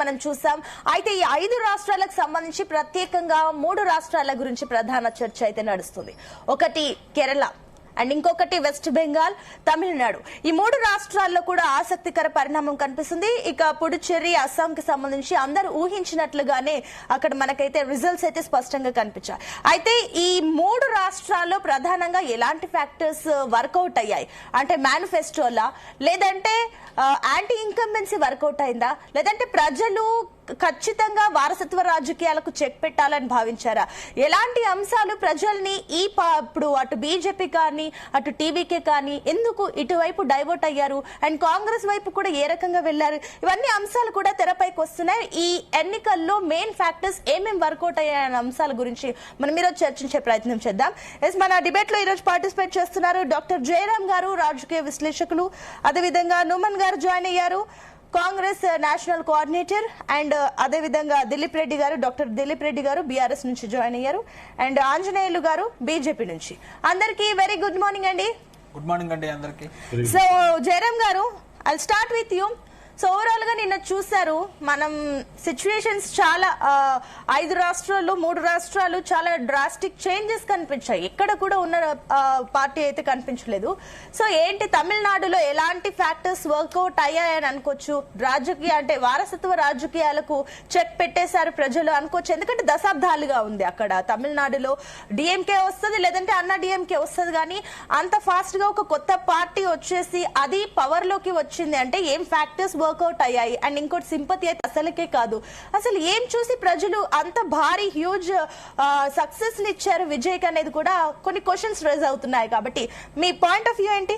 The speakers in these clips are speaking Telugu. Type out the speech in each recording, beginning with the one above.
మనం చూసాం. అయితే ఈ 5 రాష్ట్రాలకు సంబంధించి ప్రత్యేకంగా 3 రాష్ట్రాల గురించి ప్రధాన చర్చ అయితే నడుస్తుంది. ఒకటి కేరళ అండ్ ఇంకొకటి వెస్ట్ బెంగాల్, తమిళనాడు. ఈ 3 రాష్ట్రాల్లో కూడా ఆసక్తికర పరిణామం కనిపిస్తుంది. ఇక పుడుచ్చేరి, అస్సాంకి సంబంధించి అందరూ ఊహించినట్లుగానే అక్కడ మనకైతే రిజల్ట్స్ అయితే స్పష్టంగా కనిపించాయి. అయితే ఈ 3 రాష్ట్రాల్లో ప్రధానంగా ఎలాంటి ఫ్యాక్టర్స్ వర్కౌట్ అయ్యాయి అంటే మేనిఫెస్టోలా, లేదంటే యాంటీ ఇన్కంబెన్సీ వర్కౌట్ అయిందా, లేదంటే ప్రజలు ఖచ్చితంగా వారసత్వ రాజకీయాలకు చెక్ పెట్టాలని భావించారా? ఎలాంటి అంశాలు ప్రజల్ని ఇప్పుడు అటు బీజేపీ కానీ అటు టీవీకే కానీ ఎందుకు ఇటువైపు డైవర్ట్ అయ్యారు అండ్ కాంగ్రెస్ వైపు కూడా ఏ రకంగా వెళ్లారు? ఇవన్నీ అంశాలు కూడా తెరపైకి వస్తున్నాయి. ఈ ఎన్నికల్లో మెయిన్ ఫ్యాక్టర్స్ ఏమేమి వర్కౌట్ అయ్యాయనే అంశాల గురించి మనం ఈరోజు చర్చించే ప్రయత్నం చేద్దాం. మన డిబేట్ లో ఈరోజు పార్టిసిపేట్ చేస్తున్నారు డాక్టర్ జయరామ్ గారు, రాజకీయ విశ్లేషకులు. అదేవిధంగా నుమన్ గారు జాయిన్ అయ్యారు, కాంగ్రెస్ నేషనల్ కోఆర్డినేటర్. అండ్ అదేవిధంగా దిలీప్ రెడ్డి గారు, డాక్టర్ దిలీప్ రెడ్డి గారు బీఆర్ఎస్ నుంచి జాయిన్ అయ్యారు. అండ్ ఆంజనేయులు గారు బీజేపీ నుంచి. అందరికీ వెరీ గుడ్ మార్నింగ్ అండి. గుడ్ మార్నింగ్ అండి అందరికి. సో జయరామ్ గారు, I start with you. So overall గా నిన్న చూసారు మనం సిచ్యువేషన్స్ చాలా 5 రాష్ట్రాల్లో 3 రాష్ట్రాలు చాలా డ్రాస్టిక్ చేంజెస్ కనిపించాయి. ఎక్కడ కూడా ఉన్న పార్టీ అయితే కనిపించలేదు. సో ఏంటి తమిళనాడులో ఎలాంటి ఫ్యాక్టర్స్ వర్కౌట్ అయ్యాయని అనుకోవచ్చు? రాజకీయ అంటే వారసత్వ రాజకీయాలకు చెక్ పెట్టేశారు ప్రజలు అనుకోవచ్చు. ఎందుకంటే దశాబ్దాలుగా ఉంది అక్కడ తమిళనాడులో. డిఎంకే వస్తుంది, లేదంటే అన్నా డిఎంకే వస్తుంది, కానీ అంత ఫాస్ట్ గా ఒక కొత్త పార్టీ వచ్చేసి అది పవర్ లోకి వచ్చింది అంటే ఏం ఫ్యాక్టర్స్ వర్కౌట్ అయ్యాయి? అండ్ ఇంకోటి సింపతి అయితే అసలుకే కాదు. అసలు ఏం చూసి ప్రజలు అంత భారీ హ్యూజ్ సక్సెస్ ని ఇచ్చారు విజయ్కి అనేది కూడా కొన్ని క్వశ్చన్స్ రైజ్ అవుతున్నాయి. కాబట్టి మీ పాయింట్ ఆఫ్ వ్యూ ఏంటి?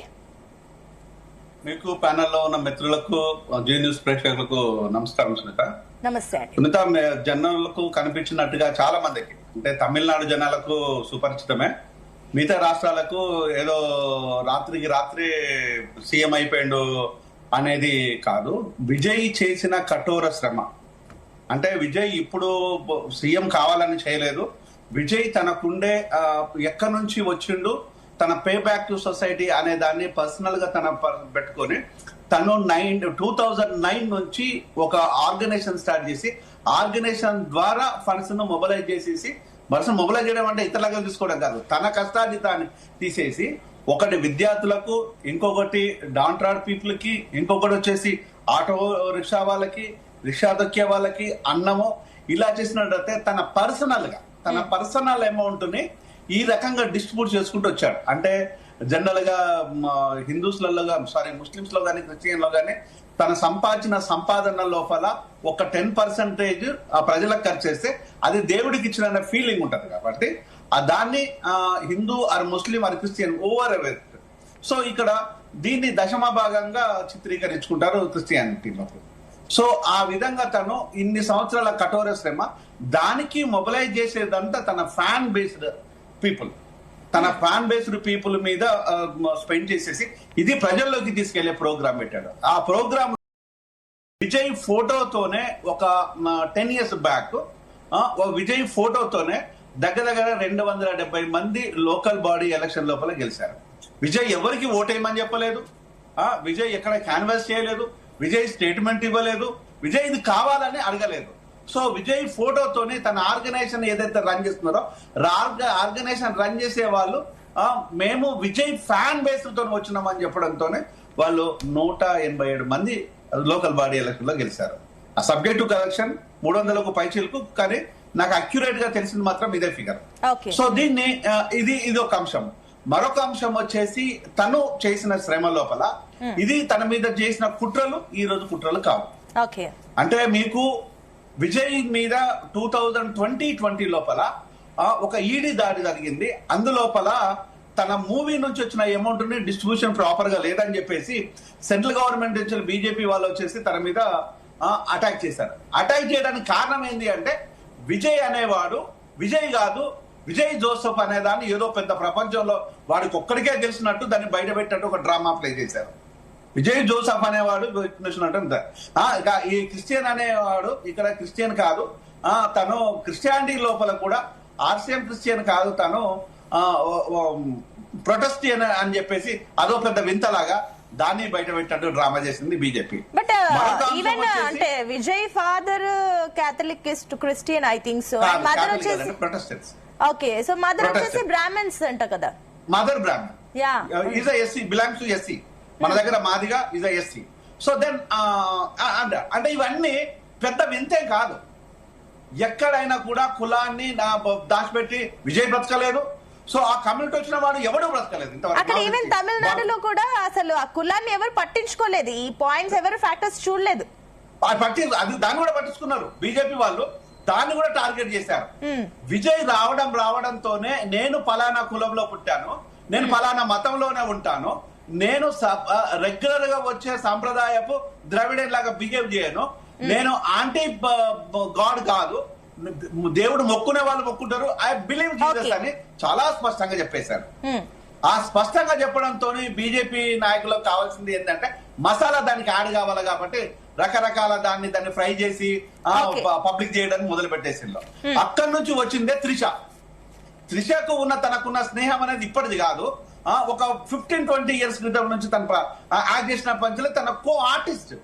మీకు ప్యానెల్లో ఉన్న మిత్రులకు, జీ న్యూస్ ప్రేక్షకులకు నమస్కారం సునీత. నమస్తే అండి. సునీత, జనాలకు కనిపించినట్టుగా చాలా మందికి అంటే తమిళనాడు జనాలకు సుపరిచితమే. మిగతా రాష్ట్రాలకు ఏదో రాత్రికి రాత్రి సీఎం అయిపోయిండు అనేది కాదు. విజయ్ చేసిన కఠోర శ్రమ అంటే విజయ్ ఇప్పుడు సీఎం కావాలని చేయలేదు. విజయ్ తనకుండే ఎక్కడి నుంచి వచ్చిండు, తన పే బ్యాక్ టు సొసైటీ అనే దాన్ని పర్సనల్ గా తన పెట్టుకొని తను 2009 నుంచి ఒక ఆర్గనైజేషన్ స్టార్ట్ చేసి ఆర్గనైజేషన్ ద్వారా ఫండ్స్ ను మొబిలైజ్ చేసేసి, మొబిలైజ్ చేయడం అంటే ఇతరులుగా తీసుకోవడం కాదు, తన కష్టాన్ని తాను తీసేసి ఒకటి విద్యార్థులకు, ఇంకొకటి డాంట్రాడ్ పీపుల్ కి, ఇంకొకటి వచ్చేసి ఆటో రిక్షా వాళ్ళకి, రిక్షా దొక్కే వాళ్ళకి అన్నము, ఇలా చేసినట్టయితే తన పర్సనల్ అమౌంట్ ని ఈ రకంగా డిస్ట్రిబ్యూట్ చేసుకుంటూ వచ్చాడు. అంటే జనరల్ గా ముస్లింస్ లో కానీ క్రిస్టియన్ లో కానీ తన సంపాదన లోపల ఒక 10% ఆ ప్రజలకు ఖర్చు చేస్తే అది దేవుడికి ఇచ్చిన ఫీలింగ్ ఉంటది. కాబట్టి దాన్ని Hindu or Muslim or Christian ఓవర్ ఎవర్. సో ఇక్కడ దీన్ని దశమ భాగంగా చిత్రీకరించుకుంటారు క్రిస్టియానిటీలో. సో ఆ విధంగా తను ఇన్ని సంవత్సరాల కఠోర శ్రమ దానికి మొబిలైజ్ చేసేదంతా తన ఫ్యాన్ బేస్డ్ పీపుల్ మీద స్పెండ్ చేసేసి ఇది ప్రజల్లోకి తీసుకెళ్లే ప్రోగ్రామ్ పెట్టాడు. ఆ ప్రోగ్రామ్ విజయ్ ఫోటోతోనే ఒక 10 years బ్యాక్ విజయ్ ఫోటోతోనే దగ్గర 270 మంది లోకల్ బాడీ ఎలక్షన్ లోపల గెలిచారు. విజయ్ ఎవరికి ఓటేయమని చెప్పలేదు, విజయ్ ఎక్కడ క్యాన్వాస్ చేయలేదు, విజయ్ స్టేట్మెంట్ ఇవ్వలేదు, విజయ్ ఇది కావాలని అడగలేదు. సో విజయ్ ఫోటోతోనే తన ఆర్గనైజేషన్ ఏదైతే రన్ చేస్తున్నారో ఆర్గనైజేషన్ రన్ చేసే వాళ్ళు మేము విజయ్ ఫ్యాన్ బేస్ తో వచ్చినామని చెప్పడంతోనే వాళ్ళు 187 మంది లోకల్ బాడీ ఎలక్షన్ లో గెలిచారు. ఆ సబ్జెక్ట్ టు కలెక్షన్ 300కు పైచీలకు, కానీ నాకు అక్యురేట్ గా తెలిసింది మాత్రం ఇదే ఫిగర్. సో దీన్ని ఇది ఒక అంశం. మరొక అంశం వచ్చేసి తను చేసిన శ్రమ లోపల ఇది తన మీద చేసిన కుట్రలు ఈ రోజు కుట్రలు కావు. అంటే మీకు విజయ్ మీద 2020 లోపల ఒక ఈడీ దాడి జరిగింది. అందులోపల తన మూవీ నుంచి వచ్చిన అమౌంట్ ని డిస్ట్రిబ్యూషన్ ప్రాపర్ గా లేదని చెప్పేసి సెంట్రల్ గవర్నమెంట్ నుంచి బీజేపీ వాళ్ళు వచ్చేసి తన మీద అటాక్ చేశారు. అటాక్ చేయడానికి కారణం ఏంటి అంటే విజయ్ అనేవాడు విజయ్ కాదు, విజయ్ జోసెఫ్ అనేదాన్ని ఏదో పెద్ద ప్రపంచంలో వాడికి ఒక్కడికే తెలిసినట్టు దాన్ని బయట పెట్టినట్టు ఒక డ్రామా ప్లే చేశారు. విజయ్ జోసెఫ్ అనేవాడు ఇక ఈ క్రిస్టియన్ అనేవాడు ఇక్కడ క్రిస్టియన్ కాదు, తను క్రిస్టియానిటీ లోపల కూడా ఆర్సిఎం క్రిస్టియన్ కాదు, తను ప్రొటెస్టియన్ అని చెప్పేసి అదో పెద్ద వింతలాగా దాన్ని బయట పెట్టినట్టు డ్రామా చేసింది బీజేపీ. బట్ ఈవెన్ అంటే Vijay father Catholic Christian I think so, mother వచ్చేసి ప్రొటెస్టెంట్స్. ఓకే, సో మదర్ వచ్చేసి బ్రాహ్మణ్స్ అంట కదా. Mother Brahmin, is SC, belongs to SC. మన దగ్గర Madiga is SC. So then అంటే ఇవన్నీ పెద్ద వింతే కాదు. ఎక్కడైనా కూడా కులాన్ని దాచిపెట్టి విజయ్ బ్రతకలేదు. సో ఆ కమ్యూనిటీ వచ్చిన వాడు ఎవడు బ్రతకలేదు అక్కడ. ఈవెన్ తమిళనాడులో కూడా అసలు ఆ కులాన్ని ఎవరు పట్టించుకోలేదు, ఈ పాయింట్స్ ఎవరు ఫ్యాక్టర్స్ చూడలేదు. దాన్ని కూడా పట్టించుకున్నారు బీజేపీ వాళ్ళు, దాన్ని కూడా టార్గెట్ చేశారు. విజయ్ రావడంతోనే నేను పలానా కులంలో పుట్టాను, నేను పలానా మతంలోనే ఉంటాను, నేను రెగ్యులర్ గా వచ్చే సాంప్రదాయపు ద్రవిడన్ లాగా బిహేవ్ చేయను, నేను ఆంటీ గాడ్ కాదు, దేవుడు మొక్కునే వాళ్ళు మొక్కుంటారు, ఐ బిలీవ్ జీసస్ అని చాలా స్పష్టంగా చెప్పేశారు. ఆ స్పష్టంగా చెప్పడంతో బీజేపీ నాయకులకు కావాల్సింది ఏంటంటే మసాలా దానికి యాడ్ కావాలి కాబట్టి రకరకాల దాన్ని ఫ్రై చేసి పబ్లిక్ చేయడానికి మొదలు పెట్టేసిందో. అక్కడి నుంచి వచ్చిందే త్రిషకు తనకున్న స్నేహం అనేది ఇప్పటిది కాదు. ఒక 15-20 ఇయర్స్ క్రితం నుంచి తన యాక్ట్ చేసిన పంచులు తన కో ఆర్టిస్ట్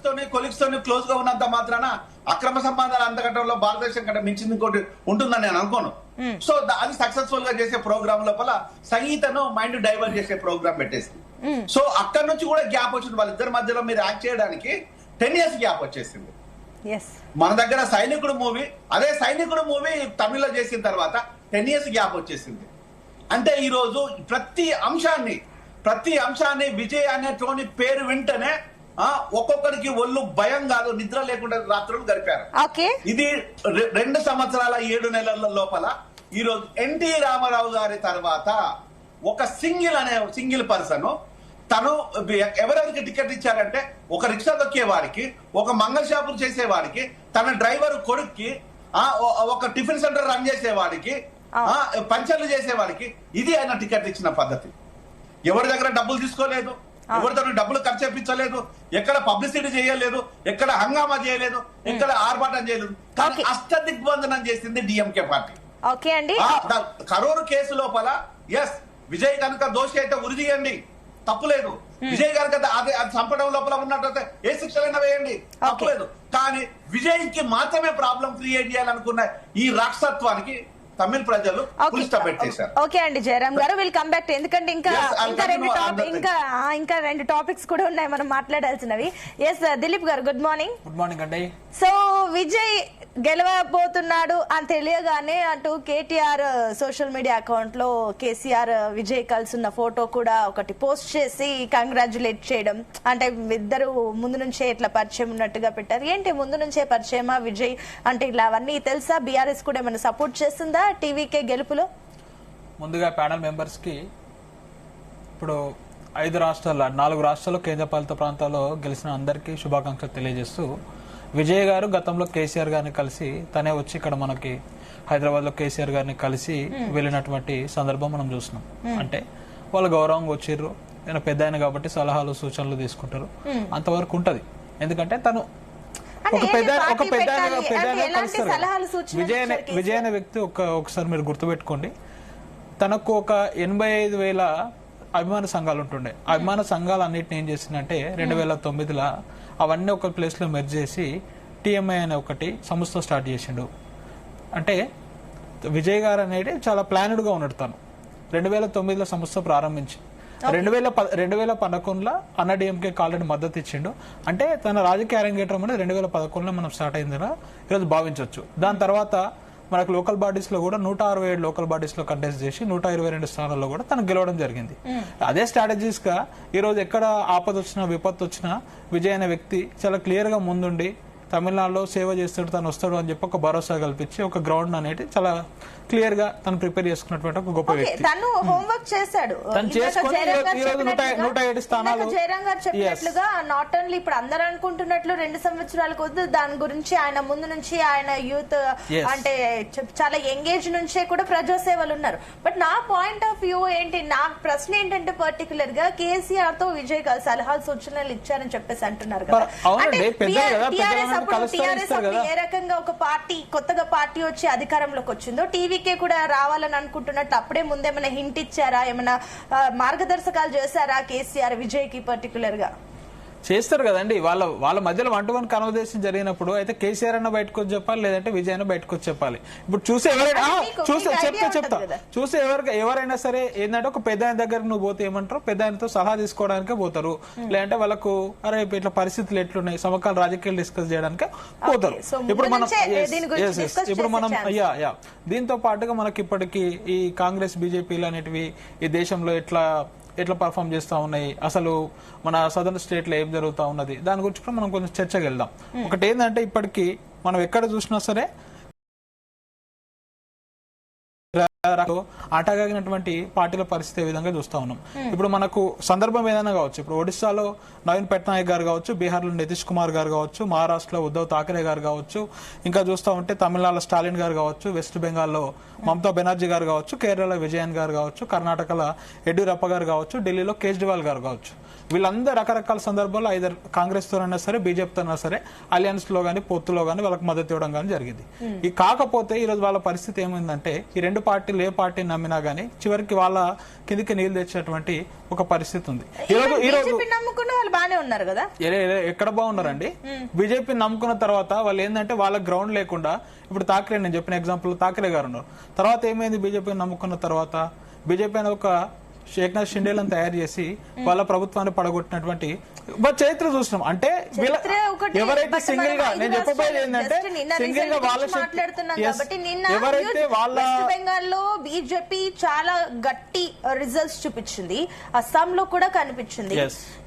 తోని కొలీగ్స్ తోని క్లోజ్ గా ఉన్నంత మాత్రాన అక్రమ సంబంధాలు అంతకట్టంలో భారతదేశం కంటే మించింది ఇంకోటి ఉంటుందని నేను అనుకోను. సో అది సక్సెస్ఫుల్ గా చేసే ప్రోగ్రామ్ లోపల సంగీతను మైండ్ డైవర్ట్ చేసే ప్రోగ్రామ్ పెట్టేసింది. సో అక్కడ నుంచి కూడా గ్యాప్ వచ్చింది. వాళ్ళిద్దరి మధ్యలో మీరు యాక్ట్ చేయడానికి 10 years గ్యాప్ వచ్చేసింది. మన దగ్గర సైనికుడు మూవీ, అదే సైనికుడు మూవీ తమిళ్లో చేసిన తర్వాత 10 years గ్యాప్ వచ్చేసింది. అంటే ఈ రోజు ప్రతి అంశాన్ని విజయ్ అనేటువంటి పేరు వింటనే ఒక్కొక్కరికి ఒళ్ళు భయం కాదు, నిద్ర లేకుండా రాత్రులు గడిపారు. ఇది 2 సంవత్సరాల 7 నెలల లోపల ఈ రోజు ఎన్టీ రామారావు గారి తర్వాత ఒక సింగిల్ పర్సన్ తను ఎవరెవరికి టికెట్ ఇచ్చారంటే ఒక రిక్షా దొక్కేవాడికి, ఒక మంగళ షాపులు చేసేవాడికి, తన డ్రైవర్ కొడుక్కి, ఒక టిఫిన్ సెంటర్ రన్ చేసేవాడికి, పంచర్లు చేసేవాడికి, ఇది ఆయన టికెట్ ఇచ్చిన పద్ధతి. ఎవరి దగ్గర డబ్బులు తీసుకోలేదు, ఎవరితో డబ్బులు ఖర్చు చేయించలేదు, ఎక్కడ పబ్లిసిటీ చేయలేదు, ఎక్కడ హంగామా చేయలేదు, ఎక్కడ ఆర్భాటం చేయలేదు. కానీ అష్టదిగ్బంధనం చేసింది డిఎంకే పార్టీ. కరూరు కేసు లోపల విజయ్ కనుక దోషి అయితే ఉరి తీయండి, తప్పులేదు. విజయ్ కనుక అది చంపడం లోపల ఉన్నట్లయితే ఏ శిక్షలైనా వేయండి, తప్పులేదు. కానీ విజయ్ కి మాత్రమే ప్రాబ్లం క్రియేట్ చేయాలనుకున్న ఈ రాక్షసత్వానికి తమిళ ప్రజలు పెట్టేశారు. ఓకే అండి జయరామ్ గారు, విల్ కమ్ బ్యాక్. ఎందుకంటే ఇంకా 2 టాపిక్స్ కూడా ఉన్నాయి మనం మాట్లాడాల్సినవి. ఎస్ దిలీప్ గారు, గుడ్ మార్నింగ్. గుడ్ మార్నింగ్ అండి. సో విజయ్ గెలవబోతున్నాడు అని తెలియగానే అటు కేటీఆర్ సోషల్ మీడియా అకౌంట్ లో కేసీఆర్ విజయ్ కలిసి ఉన్న ఫోటో కూడా ఒకటి పోస్ట్ చేసి కంగ్రాచులేట్ చేయడం, అంటే ఇద్దరు ముందు నుంచే ఇట్లా పరిచయం ఉన్నట్టుగా పెట్టారు. ఏంటి ముందు నుంచే పరిచయమా విజయ్ అంటే ఇలా అవన్నీ తెలుసా? బీఆర్ఎస్ కూడా ఏమైనా సపోర్ట్ చేస్తుందా టీవీకే గెలుపులో? ముందుగా ప్యానల్ మెంబర్స్ కి ఇప్పుడు 4 రాష్ట్రాల్లో కేంద్రపాలిత ప్రాంతాల్లో గెలిచిన అందరికీ శుభాకాంక్షలు తెలియజేస్తూ, విజయ్ గారు గతంలో కేసీఆర్ గారిని కలిసి తనే వచ్చి ఇక్కడ మనకి హైదరాబాద్ లో కేసీఆర్ గారిని కలిసి వెళ్ళినటువంటి సందర్భం మనం చూస్తున్నాం. అంటే వాళ్ళు గౌరవంగా వచ్చిర్రు, నేను పెద్ద ఆయన కాబట్టి సలహాలు సూచనలు తీసుకుంటారు, అంతవరకు ఉంటది. ఎందుకంటే తను ఒక పెద్ద కలుస్తారు. విజయ్ అనే వ్యక్తి ఒకసారి మీరు గుర్తుపెట్టుకోండి, తనకు ఒక 85,000 అభిమాన సంఘాలు ఉంటుండే. అభిమాన సంఘాలు అన్నిటిని ఏం చేసిందంటే 2009లో అవన్నీ ఒక ప్లేస్ లో మెర్జ్ చేసి టీఎంఐ అనే ఒకటి సంస్థ స్టార్ట్ చేసిండు. అంటే విజయ్ గారు అనేది చాలా ప్లానెడ్ గా ఉన్నాడు. తను 2009లో సంస్థ ప్రారంభించి 2011లో అన్న డిఎంకే ఆల్రెడీ మద్దతు ఇచ్చిండు. అంటే తన రాజకీయ అరంగేట్రం అనేది 2011లో మనం స్టార్ట్ అయిందని ఈరోజు భావించవచ్చు. దాని తర్వాత మనకు లోకల్ బాడీస్ లో కూడా 167 లోకల్ బాడీస్ లో కంటెస్ట్ చేసి 122 స్థానాల్లో కూడా తనకు గెలవడం జరిగింది. అదే స్ట్రాటజీస్ గా ఈ రోజు ఎక్కడ ఆపద వచ్చినా విపత్తు వచ్చినా విజయ్ అనే వ్యక్తి చాలా క్లియర్ గా ముందుండి తమిళనాడులో సేవ చేస్తాడు, తను వస్తాడు అని చెప్పి ఒక భరోసా కల్పించి ఒక గ్రౌండ్ అనేది చాలా క్లియర్ గా తను ప్రిపేర్ చేసుకున్నటువంటి ఒక గొప్ప వ్యక్తి. తను హోంవర్క్ చేశాడు, తను చేసుకుని 107 స్థానాలు. జయరాం గారు చెప్పినట్లుగా నాట్ ఓన్లీ ఇప్పుడు అందరూ అనుకుంటున్నట్లు 2 సంవత్సరాలకు వద్దు, దాని గురించి ఆయన ముందు నుంచి ఆయన యూత్ అంటే చాలా ఎంగేజ్ నుంచే కూడా ప్రజాసేవలు ఉన్నారు. బట్ నా పాయింట్ ఆఫ్ వ్యూ ఏంటి, నా ప్రశ్న ఏంటంటే పర్టికులర్ గా కేసీఆర్ తో విజయ్ సలహాలు సూచనలు ఇచ్చారని చెప్పేసి అంటున్నారు కదా. టీఆర్ఎస్ అలాంటప్పుడు కలుస్తారు, టీఆర్ఎస్ ఇస్తారు అప్పుడు కదా. ఏ రకంగా ఒక పార్టీ కొత్తగా పార్టీ వచ్చి అధికారంలోకి వచ్చిందో టీవీకే కూడా రావాలని అనుకుంటున్నట్టు అప్పుడే ముందేమైనా హింట్ ఇచ్చారా, ఏమైనా మార్గదర్శకాలు చేశారా కేసీఆర్ విజయ్ కి పర్టికులర్ గా? చేస్తారు కదండి. వాళ్ళ మధ్యలో 1-to-1 కన్వర్సేషన్ జరిగినప్పుడు అయితే కేసీఆర్ అన్న బయటకు వచ్చి చెప్పాలి, లేదంటే విజయ్ అన్న బయటకు వచ్చి చెప్పాలి. ఇప్పుడు చూసే ఎవరైనా ఎవరైనా సరే ఏంటంటే ఒక పెద్ద ఆయన దగ్గర నువ్వు పోతే ఏమంటారు, పెద్ద ఆయనతో సలహా తీసుకోవడానికే పోతారు, లేదంటే వాళ్ళకు అరే ఇట్లా పరిస్థితులు ఎట్లున్నాయి, సమకాల రాజకీయాలు డిస్కస్ చేయడానికే పోతారు. ఇప్పుడు మనం దీంతో పాటుగా మనకి ఇప్పటికీ ఈ కాంగ్రెస్ బీజేపీలు అనేటివి ఈ దేశంలో ఎట్లా పర్ఫామ్ చేస్తా ఉన్నాయి, అసలు మన సదరన్ స్టేట్ లో ఏం జరుగుతా ఉన్నది, దాని గురించి కూడా మనం కొంచెం చర్చకి వెళ్దాం. ఒకటి ఏంటంటే ఇప్పటికీ మనం ఎక్కడ చూసినా సరే ఆటగాగినటువంటి పార్టీల పరిస్థితి ఏ విధంగా చూస్తా ఉన్నాం. ఇప్పుడు మనకు సందర్భం ఏదైనా కావచ్చు, ఇప్పుడు ఒడిశాలో నవీన్ పట్నాయక్ గారు కావచ్చు, బీహార్లో నితీష్ కుమార్ గారు కావచ్చు, మహారాష్ట్రలో ఉద్దవ్ ఠాకరే గారు కావచ్చు, ఇంకా చూస్తా ఉంటే తమిళనాడులో స్టాలిన్ గారు కావచ్చు, వెస్ట్ బెంగాల్లో మమతా బెనర్జీ గారు కావచ్చు, కేరళలో విజయన్ గారు కావచ్చు, కర్ణాటకలో యడ్యూరప్ప గారు కావచ్చు, ఢిల్లీలో కేజ్రీవాల్ గారు కావచ్చు. వీళ్ళందరూ రకరకాల సందర్భాల్లో ఐదర్ కాంగ్రెస్ తోనైనా సరే బీజేపీతో అయినా సరే అలయన్స్ లో గానీ పొత్తులో గానీ వాళ్ళకి మద్దతు ఇవ్వడం కానీ జరిగింది. ఈ కాకపోతే ఈ రోజు వాళ్ళ పరిస్థితి ఏమైందంటే ఈ రెండు పార్టీలు ఏ పార్టీని నమ్మినా గానీ చివరికి వాళ్ళ కిందికి నీళ్లు తెచ్చేటువంటి ఒక పరిస్థితి ఉంది. ఈ రోజు నమ్ముకున్న వాళ్ళు బాగానే ఉన్నారు కదా, ఎక్కడ బాగున్నారండి? బీజేపీని నమ్ముకున్న తర్వాత వాళ్ళు ఏంటంటే వాళ్ళ గ్రౌండ్ లేకుండా, ఇప్పుడు తాకరే, నేను చెప్పిన ఎగ్జాంపుల్ తాకరే గారు ఉన్నారు. తర్వాత ఏమైంది, బీజేపీని నమ్ముకున్న తర్వాత బీజేపీ అనే ఒక ఏక్నాథ్ షిండేలను తయారు చేసి వాళ్ళ ప్రభుత్వాన్ని పడగొట్టినటువంటి చరిత్ర చూసినాం. అంటే ఎవరైతే సింగిల్ గా, నేను చెప్పబోయేది ఏంటంటే సింగిల్ గా వాళ్ళ ఎవరైతే వాళ్ళ బెంగాల్లో బీజేపీ చాలా గట్టి రిజల్ట్స్ చూపించింది, అస్సాంలో కూడా కనిపించింది.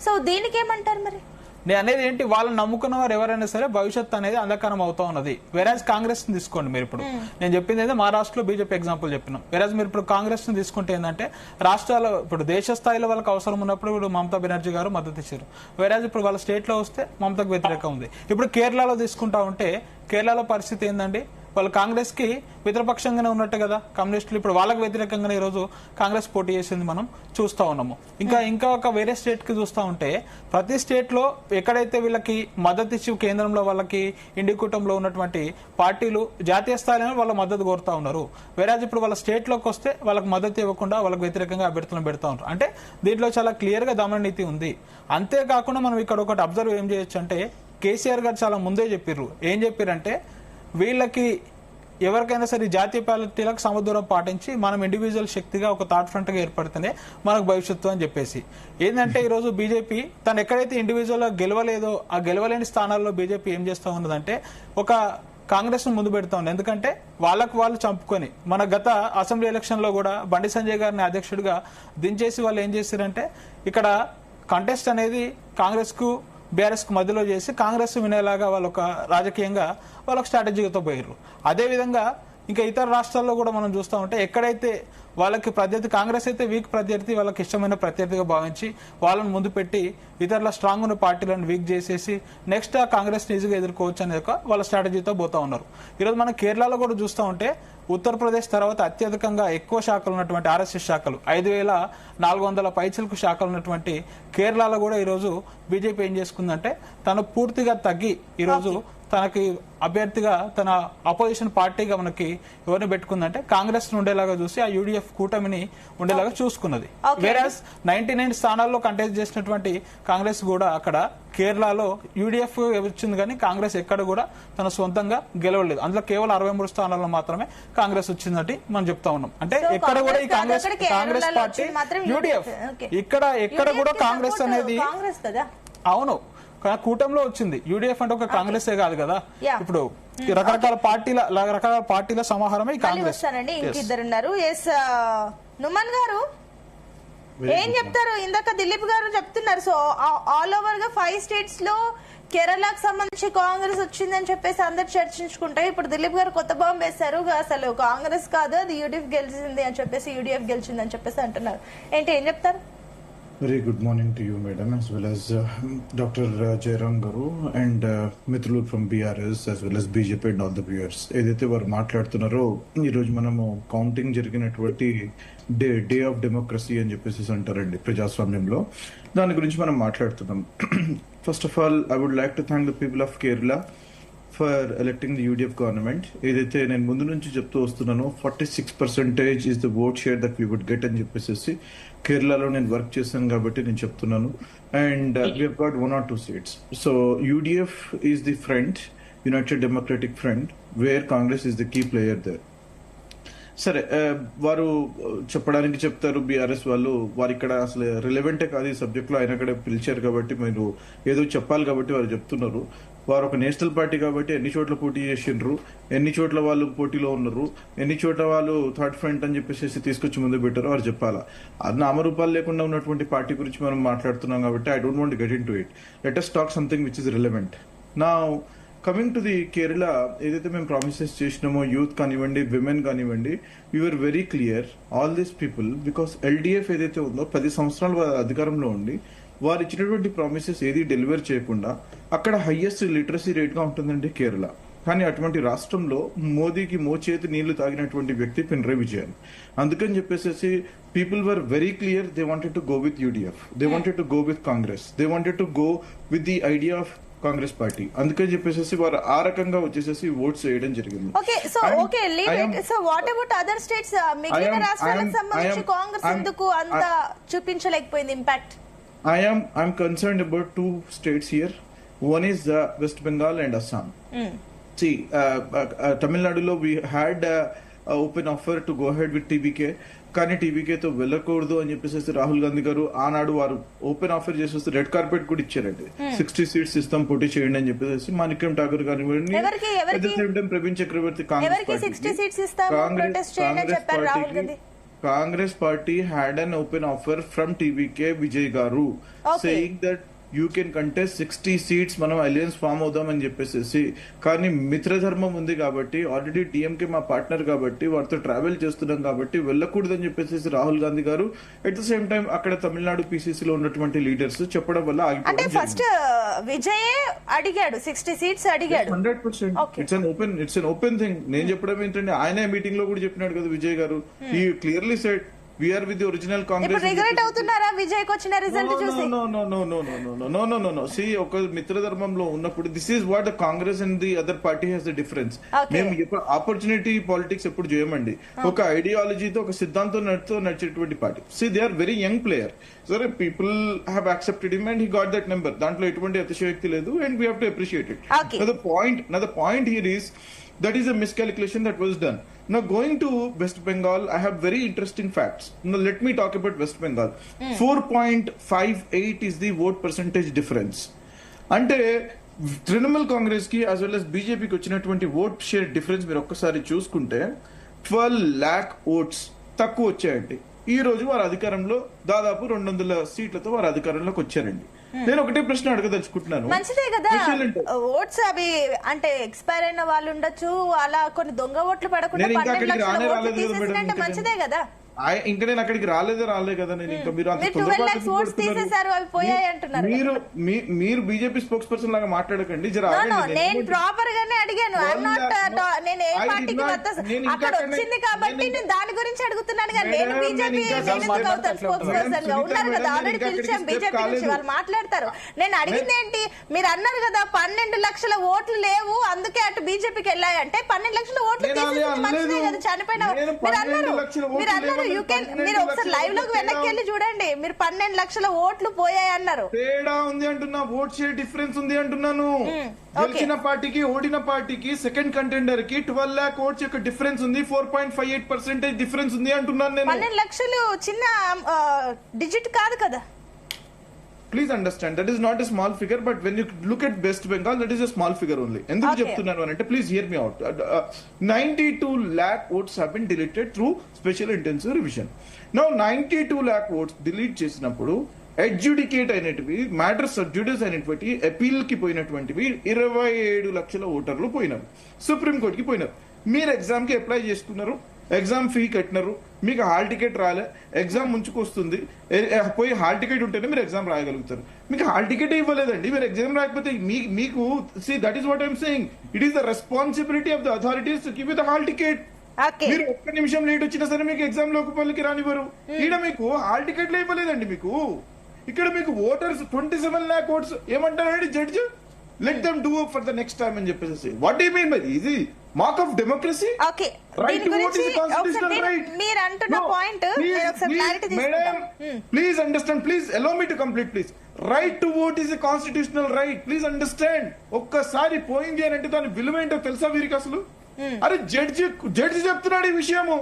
సో దీనికి ఏమంటారు మరి? నేను అనేది ఏంటి, వాళ్ళని నమ్ముకున్న వారు ఎవరైనా సరే భవిష్యత్తు అనేది అంధకారం అవుతా ఉన్నది. వెరాజ్ కాంగ్రెస్ ని తీసుకోండి మీరు, ఇప్పుడు నేను చెప్పింది అయితే మహారాష్ట్రలో బీజేపీ ఎగ్జాంపుల్ చెప్పినాం. వెరాజ్ మీరు ఇప్పుడు కాంగ్రెస్ ని తీసుకుంటే ఏంటంటే రాష్ట్రాల్లో ఇప్పుడు దేశ స్థాయిలో వాళ్ళకి అవసరం ఉన్నప్పుడు ఇప్పుడు మమతా బెనర్జీ గారు మద్దతు ఇచ్చారు. వెరాజ్ ఇప్పుడు వాళ్ళ స్టేట్ లో వస్తే మమతాకు వ్యతిరేకం ఉంది. ఇప్పుడు కేరళలో తీసుకుంటా ఉంటే కేరళలో పరిస్థితి ఏందండి, వాళ్ళు కాంగ్రెస్ కి మిత్రపక్షంగానే ఉన్నట్టు కదా కమ్యూనిస్టులు. ఇప్పుడు వాళ్ళకి వ్యతిరేకంగానే ఈ రోజు కాంగ్రెస్ పోటీ చేసింది మనం చూస్తా ఉన్నాము. ఇంకా ఒక వేరే స్టేట్ కి చూస్తా ఉంటే ప్రతి స్టేట్ లో ఎక్కడైతే వీళ్ళకి మద్దతు ఇచ్చి కేంద్రంలో వాళ్ళకి ఇండి కూటమిలో ఉన్నటువంటి పార్టీలు జాతీయ స్థాయిలో వాళ్ళ మద్దతు కోరుతా ఉన్నారు. వేరాజ్ ఇప్పుడు వాళ్ళ స్టేట్ లోకి వస్తే వాళ్ళకి మద్దతు ఇవ్వకుండా వాళ్ళకి వ్యతిరేకంగా అభ్యర్థులను పెడతా ఉంటారు. అంటే దీంట్లో చాలా క్లియర్ గా దమన నీతి ఉంది. అంతేకాకుండా మనం ఇక్కడ ఒకటి అబ్జర్వ్ ఏం చేయొచ్చు అంటే కేసీఆర్ గారు చాలా ముందే చెప్పారు. ఏం చెప్పారంటే వీళ్ళకి ఎవరికైనా సరే జాతీయ పార్టీలకు సమదూరం పాటించి మనం ఇండివిజువల్ శక్తిగా ఒక థాట్ ఫ్రంట్ గా ఏర్పడితేనే మనకు భవిష్యత్తు అని చెప్పేసి. ఏంటంటే ఈ రోజు బీజేపీ తను ఎక్కడైతే ఇండివిజువల్ గా గెలవలేదో ఆ గెలవలేని స్థానాల్లో బీజేపీ ఏం చేస్తా ఉన్నదంటే ఒక కాంగ్రెస్ ను ముందు పెడతా ఉంది. ఎందుకంటే వాళ్ళకు వాళ్ళు చంపుకొని మన గత అసెంబ్లీ ఎలక్షన్ లో కూడా బండి సంజయ్ గారిని అధ్యక్షుడిగా దించేసి వాళ్ళు ఏం చేశారంటే ఇక్కడ కంటెస్ట్ అనేది కాంగ్రెస్ కు బీఆర్ఎస్ కు మధ్యలో చేసి కాంగ్రెస్ వినేలాగా వాళ్ళు ఒక రాజకీయంగా వాళ్ళకు స్ట్రాటజీతో పోయారు. అదేవిధంగా ఇంకా ఇతర రాష్ట్రాల్లో కూడా మనం చూస్తూ ఉంటే ఎక్కడైతే వాళ్ళకి ప్రత్యర్థి కాంగ్రెస్ అయితే వీక్ ప్రత్యర్థి వాళ్ళకి ఇష్టమైన ప్రత్యర్థిగా భావించి వాళ్ళని ముందు పెట్టి ఇతరుల స్ట్రాంగ్ ఉన్న పార్టీలను వీక్ చేసేసి నెక్స్ట్ ఆ కాంగ్రెస్ ఈజీగా ఎదుర్కోవచ్చు అనేది వాళ్ళ స్ట్రాటజీతో పోతా ఉన్నారు. ఈరోజు మనం కేరళలో కూడా చూస్తూ ఉంటే ఉత్తరప్రదేశ్ తర్వాత అత్యధికంగా ఎక్కువ శాఖలు ఉన్నటువంటి ఆర్ఎస్ఎస్ శాఖలు 5,400 పైచిలకు శాఖలు ఉన్నటువంటి కేరళలో కూడా ఈరోజు బీజేపీ ఏం చేసుకుందంటే తను పూర్తిగా తగ్గి ఈరోజు తనకి అభ్యర్థిగా తన అపోజిషన్ పార్టీగా మనకి ఎవరిని పెట్టుకుందంటే కాంగ్రెస్ ఉండేలాగా చూసి ఆ యూడీఎఫ్ కూటమిని ఉండేలాగా చూసుకున్నది. వేరాజ్ 99 స్థానాల్లో కంటెస్ట్ చేసినటువంటి కాంగ్రెస్ కూడా అక్కడ కేరళలో యూడీఎఫ్ వచ్చింది కానీ కాంగ్రెస్ ఎక్కడ కూడా తన సొంతంగా గెలవలేదు. అందులో కేవలం 63 స్థానాల్లో మాత్రమే కాంగ్రెస్ వచ్చిందని మనం చెప్తా ఉన్నాం. అంటే ఎక్కడ కూడా ఈ కాంగ్రెస్ పార్టీ యూడీఎఫ్ ఎక్కడ కూడా కాంగ్రెస్ అనేది అవును కూటమిలో వచ్చింది. యూడీఎఫ్ అంటే ఒక కాంగ్రెస్ కాదు కదా, ఇప్పుడు రకరకాల పార్టీల సమాహారమే కాంగ్రెస్. ఇంకిద్దరున్నారు. ఎస్ నుమన్ గారు ఏం చెప్తారు? ఇందాక దిలీప్ గారు చెప్తున్నారు. సో ఆల్ ఓవర్ గా 5 స్టేట్స్ లో కేరళకు సంబంధించి కాంగ్రెస్ వచ్చిందని చెప్పేసి అందరు చర్చించుకుంటే ఇప్పుడు దిలీప్ గారు కొత్త బాంబు వేశారు. అసలు కాంగ్రెస్ కాదు అది యూడీఎఫ్ గెలిచింది అని చెప్పేసి యూడీఎఫ్ గెలిచింది అని చెప్పేసి అంటున్నారు. ఏంటి ఏం చెప్తారు? Very good morning to you, madam, as well as Dr. Jairam Garu and Mitrulu from BRS, as well as BJP and all the viewers. ఏదైతే వారు మాట్లాడుతున్నారో ఈరోజు మనము కౌంటింగ్ జరిగినటువంటి డే ఆఫ్ డెమోక్రసీ అని చెప్పేసి అంటారండి ప్రజాస్వామ్యంలో. దాని గురించి మనం మాట్లాడుతున్నాం. First of all I would like to thank the people of Kerala for electing the UDF government. ఏదైతే నేను ముందు నుంచి చెప్తూ వస్తున్నానో 46% is the vote share that we would get అని చెప్పేసి కేరళలో నేను వర్క్ చేశాను కాబట్టి నేను చెప్తున్నాను. And we have got 1 or 2 seats. So UDF is the front, united democratic front, where Congress is the key player there. సరే, వారు చెప్పడానికి చెప్తారు బీఆర్ఎస్ వాళ్ళు, వారు ఇక్కడ అసలు రిలవెంటే కాదు ఈ సబ్జెక్ట్ లో, ఆయన కూడా పిలిచారు కాబట్టి మీరు ఏదో చెప్పాలి కాబట్టి వారు చెప్తున్నారు. వారు ఒక నేషనల్ పార్టీ కాబట్టి ఎన్ని చోట్ల పోటీ చేసిండ్రు, ఎన్ని చోట్ల వాళ్ళు పోటీలో ఉన్నారు, ఎన్ని చోట్ల వాళ్ళు థర్డ్ ఫ్రంట్ అని చెప్పేసి తీసుకొచ్చి ముందు పెట్టారు వారు చెప్పాలా. అది నామరూపాలు లేకుండా ఉన్నటువంటి పార్టీ గురించి మనం మాట్లాడుతున్నాం కాబట్టి I don't want get in to it. Let us talk something which is relevant. నా కమింగ్ టు ది కేరళ, ఏదైతే మేము ప్రామిసెస్ చేసినామో యూత్ కానివ్వండి, విమెన్ కానివ్వండి, you are very clear all these people because LDF ఏదైతే ఉందో 10 సంవత్సరాలు అధికారంలో ఉండి వారు ఇచ్చినటువంటి ప్రామిసెస్ ఏది డెలివర్ చేయకుండా అక్కడ హైయెస్ట్ లిటరసీ రేట్ గా ఉంటుందండి కేరళ. కానీ అటువంటి రాష్ట్రంలో మోదీకి మోచేతి నీళ్లు తాగినటువంటి వ్యక్తి పినరయ్ విజయన్. అందుకని చెప్పేసి people were very clear, they wanted to go with UDF, they wanted to go with Congress, they wanted to go with the idea of Congress party. అందుకని చెప్పేసి వారు ఆ రకంగా వచ్చేసి ఓట్స్ వేయడం జరిగింది. Okay, so okay, leave it. So what about other states? మిగిలిన రాష్ట్రాలకు సంబంధించి కాంగ్రెస్ ఎందుకు అంత చూపించలేకపోయింది impact? I'm concerned about 2 states here. One is West Bengal and Assam. See, Tamil Nadu lo we had open offer to go ahead with TVK. కానీ టీవీకేతో వెళ్ళకూడదు అని చెప్పేసి రాహుల్ గాంధీ గారు ఆనాడు వారు ఓపెన్ ఆఫర్ చేసేసి రెడ్ కార్పెట్ కూడా ఇచ్చారండి. 60 seats ఇస్తాం, పోటీ చేయండి అని చెప్పేసి మాణిక్యం ఠాకూర్ గారిని, Praveen Chakravarthy Congress party had an open offer from TVK Vijay garu saying that you can contest 60 seats, మనం అలయన్స్ ఫామ్ అవుదామని చెప్పేసి. కానీ మిత్రధర్మం ఉంది కాబట్టి, ఆల్రెడీ టీఎంకే మా పార్ట్నర్ కాబట్టి వారితో ట్రావెల్ చేస్తున్నాం కాబట్టి వెళ్ళకూడదని చెప్పేసి రాహుల్ గాంధీ గారు అట్ ద సేమ్ టైం అక్కడ తమిళనాడు పీసీసీలో ఉన్నటువంటి లీడర్స్ చెప్పడం వల్ల అంటే ఫస్ట్ విజయ్ అడిగాడు 60 seats అడిగాడు. 100% ఇట్స్ అన్ ఓపెన్ థింగ్. నేను చెప్పడం ఏంటంటే ఆయనే మీటింగ్ లో కూడా చెప్పినాడు కదా విజయ్ గారు, he clearly said we are with the original Congress. ఇప్పుడు రిగ్రెట్ అవుతున్నారా విజయ్ కు వచ్చిన రిజల్ట్ చూసి? No. See, ఒక మిత్రధర్మంలో ఉన్నప్పుడు this is what the Congress and the other party has the difference. మేము ఆపర్చునిటీ పాలిటిక్స్ ఎప్పుడు చేయమండి. ఒక ఐడియాలజీతో, ఒక సిద్ధాంతంతో నడిచేటువంటి party. See they are very young player. సరే, people have accepted him and he got that number. దాంట్లో ఎటువంటి అతిశయోక్తి లేదు and we have to appreciate it. Now the point here is that is a miscalculation that was done. Now going to West Bengal, I have very interesting facts. Now let me talk about West Bengal. 4.58 is the vote percentage difference. అంటే తృణమూల్ కాంగ్రెస్ కి as well as బీజేపీకి వచ్చినటువంటి ఓట్ షేర్ డిఫరెన్స్ మీరు ఒక్కసారి చూసుకుంటే 12 lakh ఓట్స్ తక్కువ వచ్చాయండి. ఈ రోజు వారు అధికారంలో దాదాపు 200 సీట్లతో వారు అధికారంలోకి వచ్చారండి. నేను ఒకటే ప్రశ్న అడగదలుచుకుంటున్నాను. మంచిదే కదా, ఓట్స్ అవి అంటే ఎక్స్పైర్ అయిన వాళ్ళు ఉండొచ్చు, అలా కొన్ని దొంగ ఓట్లు పడకుండా 12 లక్షల ఓట్లు తీసేసినట్టే మంచిదే కదా. ఇంకా నేను అక్కడికి రాలే కదా. నేను ఇంకా మీరు మీరు బీజేపీ స్పోక్స్ పర్సన్ లాగా మాట్లాడకండి. నేను ప్రాపర్ గానే అడిగాను. నేను ఏ పార్టీకి అక్కడ వచ్చింది కాబట్టి నేను దాని గురించి అడుగుతున్నాను. కానీ నేను బీజేపీ స్పోక్స్ పర్సన్ గా ఉన్నారు కదా, ఆల్రెడీ పిలిచాం బీజేపీ నుంచి, వాళ్ళు మాట్లాడతారు. నేను అడిగింది ఏంటి, మీరు అన్నారు కదా 12 లక్షల ఓట్లు లేవు అందుకే అటు బీజేపీకి వెళ్ళాయంటే 12 లక్షల ఓట్లు తీసేసింది మంచిదే కదా. చనిపోయిన మీరు అన్నారు మీరు ఒకసారి లైవ్ లోకి వెనక్కి వెళ్ళి చూడండి, మీరు 12 లక్షల ఓట్లు పోయాయి అన్నారు. తేడా ఉంది అంటున్నా, ఓట్ షేర్ డిఫరెన్స్ ఉంది అంటున్నాను. గెలిచిన పార్టీకి ఓడిన పార్టీకి సెకండ్ కంటెండర్ కి 12 lakh ఓట్స్ యొక్క డిఫరెన్స్ ఉంది, 4.58% డిఫరెన్స్ ఉంది అంటున్నాను నేను. 12 లక్షలు చిన్న డిజిట్ కాదు కదా. Please understand, that is not a small figure, but when you look at West Bengal, that is a small figure only. ఎందుకు చెప్తున్నాను అంటే, please hear me out. 92 lakh votes have been deleted through special intensive revision. Now 92 lakh votes delete చేసినప్పుడు అడ్జుడికేట్ అయినటివి, మ్యాటర్స్ అడ్జుడిస్ అయినటువంటి అపీల్ కి పోయినటువంటివి 27 లక్షల ఓటర్లు పోయినారు, సుప్రీంకోర్టు కి పోయినారు. మీరు ఎగ్జామ్ కి అప్లై చేసుకున్నారు, ఎగ్జామ్ ఫీ కట్టినారు, మీకు హాల్ టికెట్ రాలే, ఎగ్జామ్ ముంచుకొస్తుంది, పోయి హాల్ టికెట్ ఉంటేనే మీరు ఎగ్జామ్ రాయగలుగుతారు. మీకు హాల్ టికెట్ ఇవ్వలేదండి, మీరు ఎగ్జామ్ రాకపోతే మీకు see that is what I'm saying, it is the responsibility of the authorities to give you the hall ticket. మీరు ఒక్క నిమిషం లేట్ వచ్చినా సరే మీకు ఎగ్జామ్ లోకి రానివ్వరు. ఈడ మీకు హాల్ టికెట్లే ఇవ్వలేదండి. మీకు ఇక్కడ మీకు ఓటర్స్ 27 lakh ఓట్స్ ఏమంటారండి judge, let them do for the next time అని చెప్పేసి. What do you mean by ఇది mock of democracy? Okay, right to vote is constitutional right. మీరు అంటున్న point madam please understand, please allow me to complete please. Right to vote is a constitutional right, please understand. ఒక్కసారి పోయింది అని అంటే దాని విలువ ఏంటో తెలుసా వీరికి అసలు? అరే జడ్జి చెప్తున్నాడు ఈ విషయము.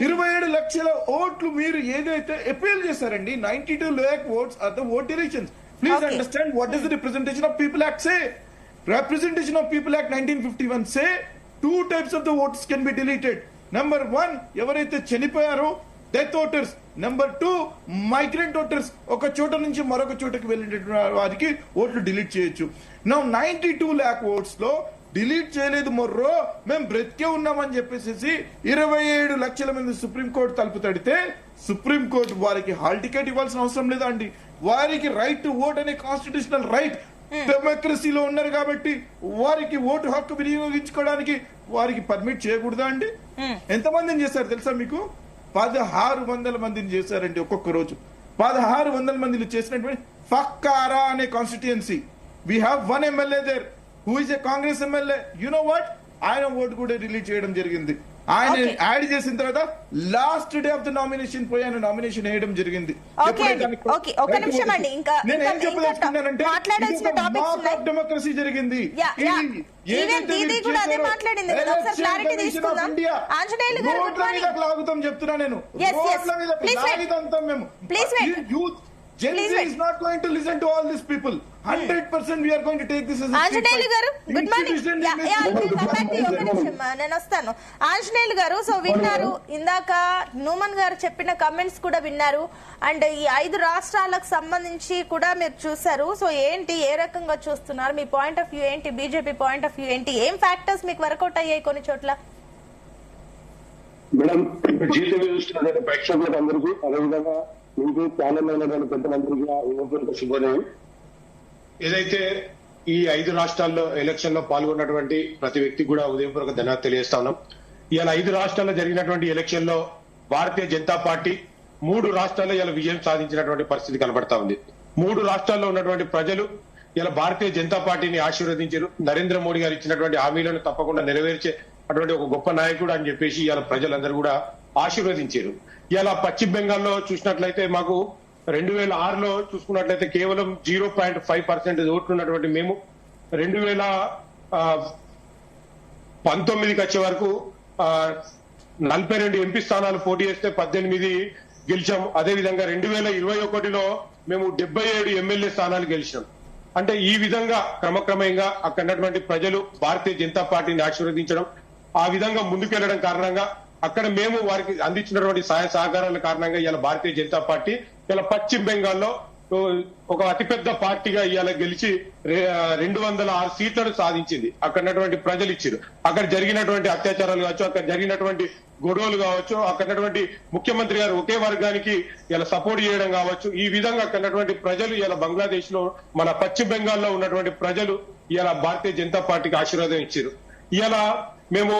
27 లక్షల ఓట్లు మీరు ఏదైతే అపీల్ చేశారండి, 92 lakh votes are the vote elections. Please understand what is the Representation of People Act say. Representation of People Act 1951 say 2 types of the votes can be deleted. Number 1, ఎవరైతే చనిపోయారో death voters. Number 2, migrant voters, ఒక చోట నుంచి మరొక చోటకి వెళ్ళినటువంటి వారికి ఓట్లు డిలీట్ చేయొచ్చు. నౌ 92 lakh votes లో డిలీట్ చేయలేదు మొర్రో, మేము బ్రతికే ఉన్నామని చెప్పేసి 27 లక్షల మంది సుప్రీంకోర్టు తలుపు తడితే సుప్రీంకోర్టు వారికి హాల్ టికెట్ ఇవ్వాల్సిన అవసరం లేదా అండి? వారికి రైట్ టు ఓట్ అనే కాన్స్టిట్యూషనల్ రైట్, డెమోక్రసీలో ఉన్నారు కాబట్టి వారికి ఓటు హక్కు వినియోగించుకోవడానికి వారికి పర్మిట్ చేయకూడదా అండి? ఎంతమందిని చేశారు తెలుసా మీకు? 1600 మందిని చేశారండి ఒక్కొక్క రోజు. 1600 మందిని చేసినటువంటి ఫక్కారా అనే constituency. We have 1 MLA there who is a Congress MLA. You know what? ఆయన ఓటు కూడా రిలీజ్ చేయడం జరిగింది. ఆయన యాడ్ చేసిన తర్వాత last day of the nomination పోయి ఆయన నామినేషన్ వేయడం జరిగింది. డెమోక్రసీ జరిగింది. లాగుతాం చెప్తున్నా నేను. Youth Gen Z is not going to listen to all these people. 100% we are going to take this as a Anjaneyulu గారు గుడ్ మార్నింగ్. నేను వస్తాను. ఆంజనేయులు గారు, సో విన్నారు ఇందాక నూమన్ గారు చెప్పిన కమెంట్స్ కూడా విన్నారు, అండ్ ఈ 5 రాష్ట్రాలకు సంబంధించి కూడా మీరు చూసారు. సో ఏంటి, ఏ రకంగా చూస్తున్నారు, మీ పాయింట్ ఆఫ్ వ్యూ ఏంటి, బీజేపీ పాయింట్ ఆఫ్ వ్యూ ఏంటి, ఏం ఫ్యాక్టర్స్ మీకు వర్కౌట్ అయ్యాయి కొన్ని చోట్ల? మేడం, జీటీవీ చూస్తున్న ప్రేక్షకులకు అందరికీ, అదేవిధంగా మీకు ప్యానెల్ అయినటువంటి పెద్దలందరికీ శుభోదయం. ఏదైతే ఈ 5 రాష్ట్రాల్లో ఎలక్షన్ లో పాల్గొన్నటువంటి ప్రతి వ్యక్తికి కూడా ఉదయపూర్వక ధన్యవాదాలు తెలియజేస్తా ఉన్నాం. ఇవాళ 5 రాష్ట్రాల్లో జరిగినటువంటి ఎలక్షన్ లో భారతీయ జనతా పార్టీ 3 రాష్ట్రాల్లో ఇలా విజయం సాధించినటువంటి పరిస్థితి కనబడతా ఉంది. 3 రాష్ట్రాల్లో ఉన్నటువంటి ప్రజలు ఇలా భారతీయ జనతా పార్టీని ఆశీర్వదించారు. నరేంద్ర మోడీ గారు ఇచ్చినటువంటి హామీలను తప్పకుండా నెరవేర్చే అటువంటి ఒక గొప్ప నాయకుడు అని చెప్పేసి ఇవాళ ప్రజలందరూ కూడా ఆశీర్వదించారు. ఇలా పశ్చిమ బెంగాల్లో చూసినట్లయితే మాకు 2006లో చూసుకున్నట్లయితే కేవలం 0.5% ఓట్లు ఉన్నటువంటి మేము 2019కి వచ్చే వరకు 42 ఎంపీ స్థానాలు పోటీ చేస్తే 18 గెలిచాం. అదేవిధంగా 2021లో మేము 77 ఎమ్మెల్యే స్థానాలు గెలిచాం. అంటే ఈ విధంగా క్రమక్రమంగా అక్కడున్నటువంటి ప్రజలు భారతీయ జనతా పార్టీని ఆశీర్వదించడం, ఆ విధంగా ముందుకెళ్లడం కారణంగా అక్కడ మేము వారికి అందించినటువంటి సహాయ సహకారాల కారణంగా ఇవాళ భారతీయ జనతా పార్టీ ఇలా పశ్చిమ బెంగాల్లో ఒక అతిపెద్ద పార్టీగా ఇవాళ గెలిచి 206 సీట్లను సాధించింది. అక్కడున్నటువంటి ప్రజలు ఇచ్చారు. అక్కడ జరిగినటువంటి అత్యాచారాలు కావచ్చు, అక్కడ జరిగినటువంటి గొడవలు కావచ్చు, అక్కడున్నటువంటి ముఖ్యమంత్రి గారు ఒకే వర్గానికి ఇలా సపోర్ట్ చేయడం కావచ్చు, ఈ విధంగా అక్కడున్నటువంటి ప్రజలు ఇలా బంగ్లాదేశ్ లో మన పశ్చిమ బెంగాల్లో ఉన్నటువంటి ప్రజలు ఇలా భారతీయ జనతా పార్టీకి ఆశీర్వాదం ఇచ్చారు. ఇలా మేము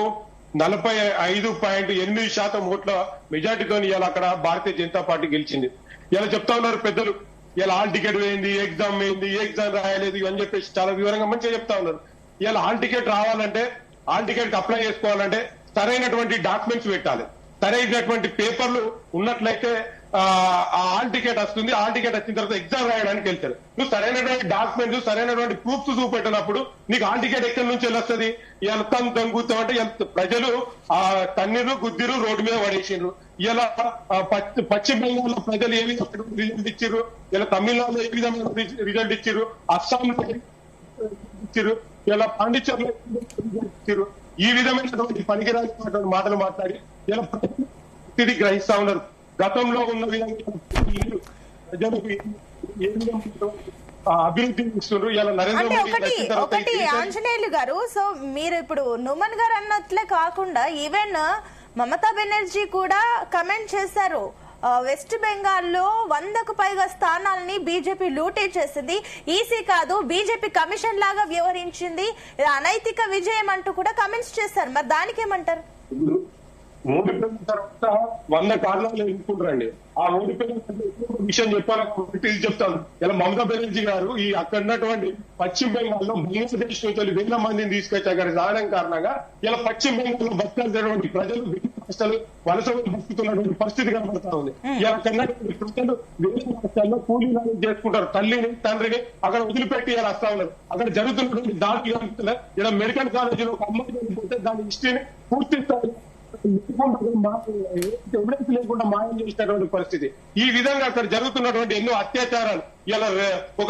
45.8% ఓట్ల మెజార్టీతో ఇలా అక్కడ భారతీయ జనతా పార్టీ గెలిచింది. ఇలా చెప్తా ఉన్నారు పెద్దలు, ఇలా హాల్ టికెట్ వేయింది, ఎగ్జామ్ వేయింది, ఏ ఎగ్జామ్ రాయలేదు అని చెప్పేసి చాలా వివరంగా మంచిగా చెప్తా ఉన్నారు. ఇలా హాల్ టికెట్ రావాలంటే, హాల్ టికెట్ అప్లై చేసుకోవాలంటే సరైనటువంటి డాక్యుమెంట్స్ పెట్టాలి. సరైనటువంటి పేపర్లు ఉన్నట్లయితే ఆ హాల్ టికెట్ వస్తుంది. హాల్ టికెట్ వచ్చిన తర్వాత ఎగ్జామ్ రాయడానికి వెళ్తారు. నువ్వు సరైనటువంటి డాక్యుమెంట్స్, సరైనటువంటి ప్రూఫ్స్ చూపెట్టినప్పుడు నీకు హాల్ టికెట్ ఎక్కడి నుంచి వెళ్ళొస్తుంది? వెళ్తాం తంగుతాం అంటే ప్రజలు ఆ తన్నీరు గుద్దిరు రోడ్డు మీద పడేసిండ్రు. ఇలా పశ్చిమ బెంగాల్లో ప్రజలు ఏ విధంగా రిజల్ట్ ఇచ్చారు, ఇలా తమిళనాడులో ఏ విధంగా రిజల్ట్ ఇచ్చారు, అస్సాంలో ఇచ్చారు, ఇలా పాండిచేరిలో ఇచ్చారు. ఈ విధమైనటువంటి పనికిరాని మాటలు మాట్లాడి ఇలా తిరిగి గ్రహిస్తా ఉన్నారు. గతంలో ఉన్న విధంగా ప్రజలకు ఏ విధంగా అభివృద్ధి ఇస్తున్నారు. ఇలా నరేంద్ర ఒకటి ఆంజనేయులు గారు, సో మీరు ఇప్పుడు నుమన్ గారు అన్నట్లే కాకుండా ఈవెన్ మమతా బెనర్జీ కూడా కమెంట్ చేశారు, వెస్ట్ బెంగాల్లో 100కు పైగా స్థానాలని బీజేపీ లూటీ చేసింది, ఈసీ కాదు బీజేపీ కమిషన్ లాగా వ్యవహరించింది, ఇది అనైతిక విజయం అంటూ కూడా కమెంట్స్ చేశారు. మరి దానికేమంటారు? ఓడిపోయిన తర్వాత 100 కారణాలు ఎన్నుకుంటారండి. ఆ ఓడిపోయిన విషయం చెప్పాలని చెప్తాను. ఇలా మమతా బెనర్జీ గారు ఈ అక్కడ ఉన్నటువంటి పశ్చిమ బెంగాల్లో బంగ్లాదేశ్ నుంచి 1000 మందిని తీసుకొచ్చి అక్కడ రావడం కారణంగా ఇలా పశ్చిమ బెంగాల్లో బతకాల్సినటువంటి ప్రజలు కష్టాలు వలస బతుకుతున్నటువంటి పరిస్థితి కనబడతా ఉంది. ఇలా అక్కడ ప్రజలు వేరే రాష్ట్రాల్లో కూలీలు చేసుకుంటారు. తల్లిని తండ్రిని అక్కడ వదిలిపెట్టి ఇలా వస్తా ఉన్నారు. అక్కడ జరుగుతున్నటువంటి దాడులు ఇలా మెడికల్ కాలేజీలో ఒక అమ్మాయి చనిపోతే దాని హిస్టరీని పూర్తి ఎవిడెన్స్ లేకుండా మాయం చేసినటువంటి పరిస్థితి. ఈ విధంగా అక్కడ జరుగుతున్నటువంటి ఎన్నో అత్యాచారాలు ఇలా ఒక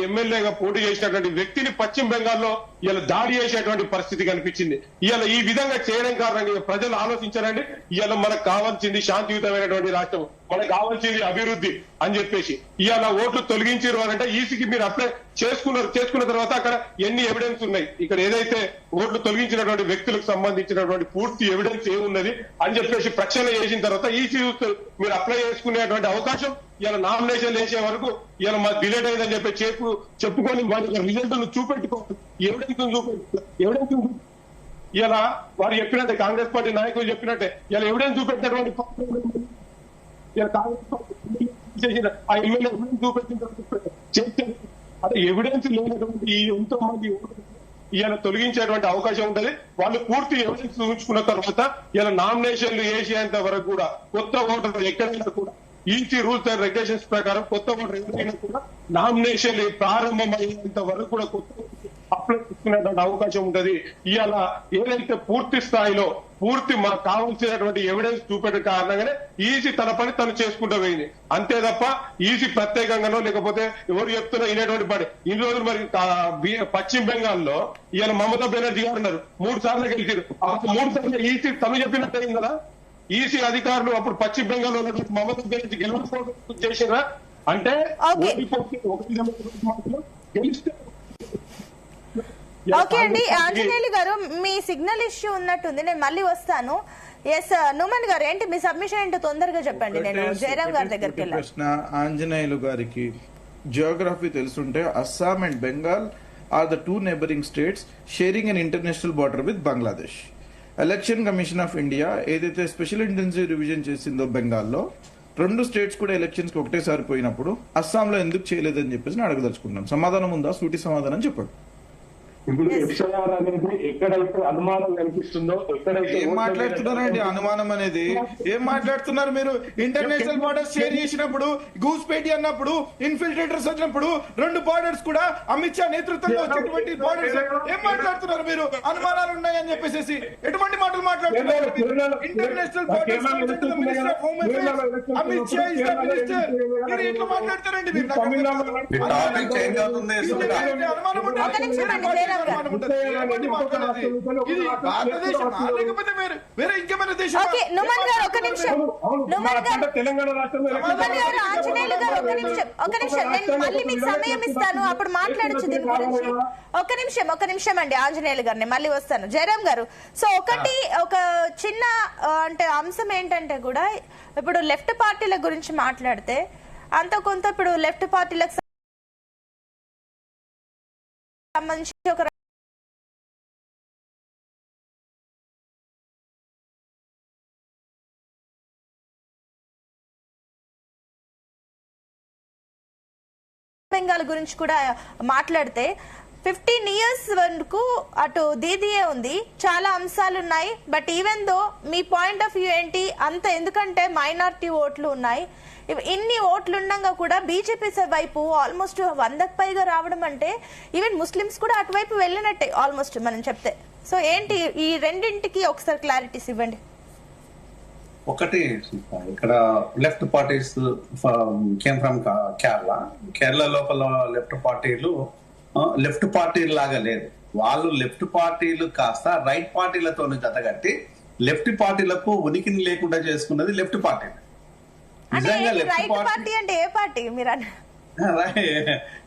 ఎమ్మెల్యేగా పోటీ చేసినటువంటి వ్యక్తిని పశ్చిమ బెంగాల్లో ఇలా దాడి చేసేటువంటి పరిస్థితి కనిపించింది. ఇలా ఈ విధంగా చేయడం కారణంగా ప్రజలు ఆలోచించారండి, ఇలా మనకు కావాల్సింది శాంతియుతమైనటువంటి రాష్ట్రం, మనకు కావాల్సింది అభివృద్ధి అని చెప్పేసి ఇవాళ ఓట్లు తొలగించారు అని అంటే ఈసీకి మీరు అప్లై చేసుకున్న తర్వాత అక్కడ ఎన్ని ఎవిడెన్స్ ఉన్నాయి, ఇక్కడ ఏదైతే ఓట్లు తొలగించినటువంటి వ్యక్తులకు సంబంధించినటువంటి పూర్తి ఎవిడెన్స్ ఏమున్నది అని చెప్పేసి ప్రక్షాళన చేసిన తర్వాత ఈసీ మీరు అప్లై చేసుకునేటువంటి అవకాశం ఇలా నామినేషన్ వేసే వరకు ఇలా మాకు డిలేట్ అయిందని చెప్పి చెప్పుకొని వారి రిజల్ట్ చూపెట్టుకోవాలి. ఎవిడెన్స్ ఇలా వారు చెప్పినట్టే, కాంగ్రెస్ పార్టీ నాయకులు చెప్పినట్టే ఇలా ఎవిడెన్స్ చూపెట్టినటువంటి కాంగ్రెస్ పార్టీ చేసిన ఆ ఎమ్మెల్యే ఎవిడెన్స్ చూపెట్టిన అదే ఎవిడెన్స్ లేనటువంటి ఎంతో మంది ఇలా తొలగించేటువంటి అవకాశం ఉంటది. వాళ్ళు పూర్తి ఎవిడెన్స్ ఉంచుకున్న తర్వాత ఇలా నామినేషన్లు వేసేంత వరకు కూడా కొత్త ఓటర్లు ఎక్కడైనా కూడా ఈసీ రూల్స్ అండ్ రెగ్యులేషన్స్ ప్రకారం కొత్త ఓటర్ ఎవరైనా కూడా నామినేషన్ ప్రారంభమయ్యేంత వరకు కూడా కొత్త అప్లై చేసుకునేటువంటి అవకాశం ఉంటది. ఇవాళ ఏదైతే పూర్తి స్థాయిలో మాకు కావాల్సినటువంటి ఎవిడెన్స్ చూపెట్టిన కారణంగానే ఈసీ తన పని తను చేసుకుంటూ పోయింది. అంతే తప్ప ఈసీ ప్రత్యేకంగానో లేకపోతే ఎవరు చెప్తున్నా వినేటువంటి పని. ఇన్ని రోజులు మరి పశ్చిమ బెంగాల్లో ఇవాళ మమతా బెనర్జీ గారు ఉన్నారు, 3 సార్లు గెలిచారు. 3 సార్లు ఈసీ తను చెప్పినట్టు అయింది కదా. ఈసీ అధికారులు అప్పుడు పశ్చిమ బెంగాల్లో ఉన్నటువంటి మమతా బెనర్జీ గెలవడం చేసినా అంటే గెలిస్తే. ఓకే అండి, ఆంజనేయులు గారు మీ సిగ్నల్ ఇష్యూ ఉన్నట్టుంది, నేను మళ్ళీ వస్తాను. ఎస్ నూమన్ గారు ఏంటి మీ సబ్మిషన్ ఏంటో తొందరగా చెప్పండి, నేను జయరాం గారి దగ్గరికి వెళ్ళాను. ప్రశ్న ఆంజనేయులు గారికి, జియోగ్రఫీ తెలుసుంటే Assam and Bengal are the 2 neighboring states sharing an international border with Bangladesh. Election commission of India ఏదైతే స్పెషల్ ఇంటెన్సివ్ రివిజన్ చేసిందో బెంగాల్లో 2 స్టేట్స్ కూడా ఎలక్షన్స్ కి ఒకటేసారి పోయినప్పుడు అస్సాంలో ఎందుకు చేయలేదని చెప్పేసి అడగదలుచుకున్నాం. సమాధానం ఉందా? సూటి సమాధానం చెప్పండి. ఇప్పుడు ఎఫ్ఐఆర్ అనేది ఎక్కడైతే అనుమానం కనిపిస్తుందో ఎక్కడైతే ఏం మాట్లాడుతున్నారండి అనుమానం అనేది? ఏం మాట్లాడుతున్నారు మీరు? ఇంటర్నేషనల్ బార్డర్స్ షేర్ చేసినప్పుడు, గూస్పేటి అన్నప్పుడు, ఇన్ఫిల్ట్రేటర్స్ వచ్చినప్పుడు 2 బార్డర్స్ కూడా అమిత్ షా నేతృత్వంలో వచ్చేటువంటి బార్డర్స్ ఏం మాట్లాడుతున్నారు మీరు? అనుమానాలు ఉన్నాయని చెప్పేసి ఎటువంటి మాటలు మాట్లాడుతున్నారు? International borders minister of home affairs Amit Shah is the minister. మీరు ఎట్లా మాట్లాడతారండి? మీరు ఇది భారతదేశమా లేకపోతే వేరే ఇంకేమైనా దేశం? తెలంగాణ రాష్ట్రంలో ఆంజనేయులు గారు ఒక నిమిషం నేను మళ్ళీ మీకు సమయం ఇస్తాను, అప్పుడు మాట్లాడచ్చు దీని గురించి. ఒక నిమిషం అండి ఆంజనేయులు గారు, నేను మళ్ళీ వస్తాను. జయరాం గారు, సో ఒక చిన్న అంటే అంశం ఏంటంటే కూడా ఇప్పుడు లెఫ్ట్ పార్టీల గురించి మాట్లాడితే అంత కొంత ఇప్పుడు లెఫ్ట్ పార్టీలకు సంబంధించి ఒక బెంగాల్ గురించి కూడా మాట్లాడితే 15 years వరకు అటు దీదియే ఉంది, చాలా అంశాలు ఉన్నాయి. But even though me point of view ఏంటి అంత? ఎందుకంటే మైనారిటీ ఓట్లు ఉన్నాయి, ఇన్ని ఓట్లు ఉండగా కూడా బీజేపీ వైపు ఆల్మోస్ట్ 100కు పైగా రావడం అంటే ఈవెన్ ముస్లిమ్స్ కూడా అటువైపు వెళ్ళినట్టే ఆల్మోస్ట్ మనం చెప్తే. సో ఏంటి ఈ రెండింటికి ఒకసారి క్లారిటీస్ ఇవ్వండి. ఒకటి, ఇక్కడ left parties came from Kerala లోపల లెఫ్ట్ పార్టీలు లాగా లేదు. వాళ్ళు లెఫ్ట్ పార్టీలు కాస్త రైట్ పార్టీలతో జతగట్టి లెఫ్ట్ పార్టీలకు ఉనికిని లేకుండా చేసుకున్నది లెఫ్ట్ పార్టీ. నిజంగా లెఫ్ట్ పార్టీ అంటే ఏ పార్టీ మీరు?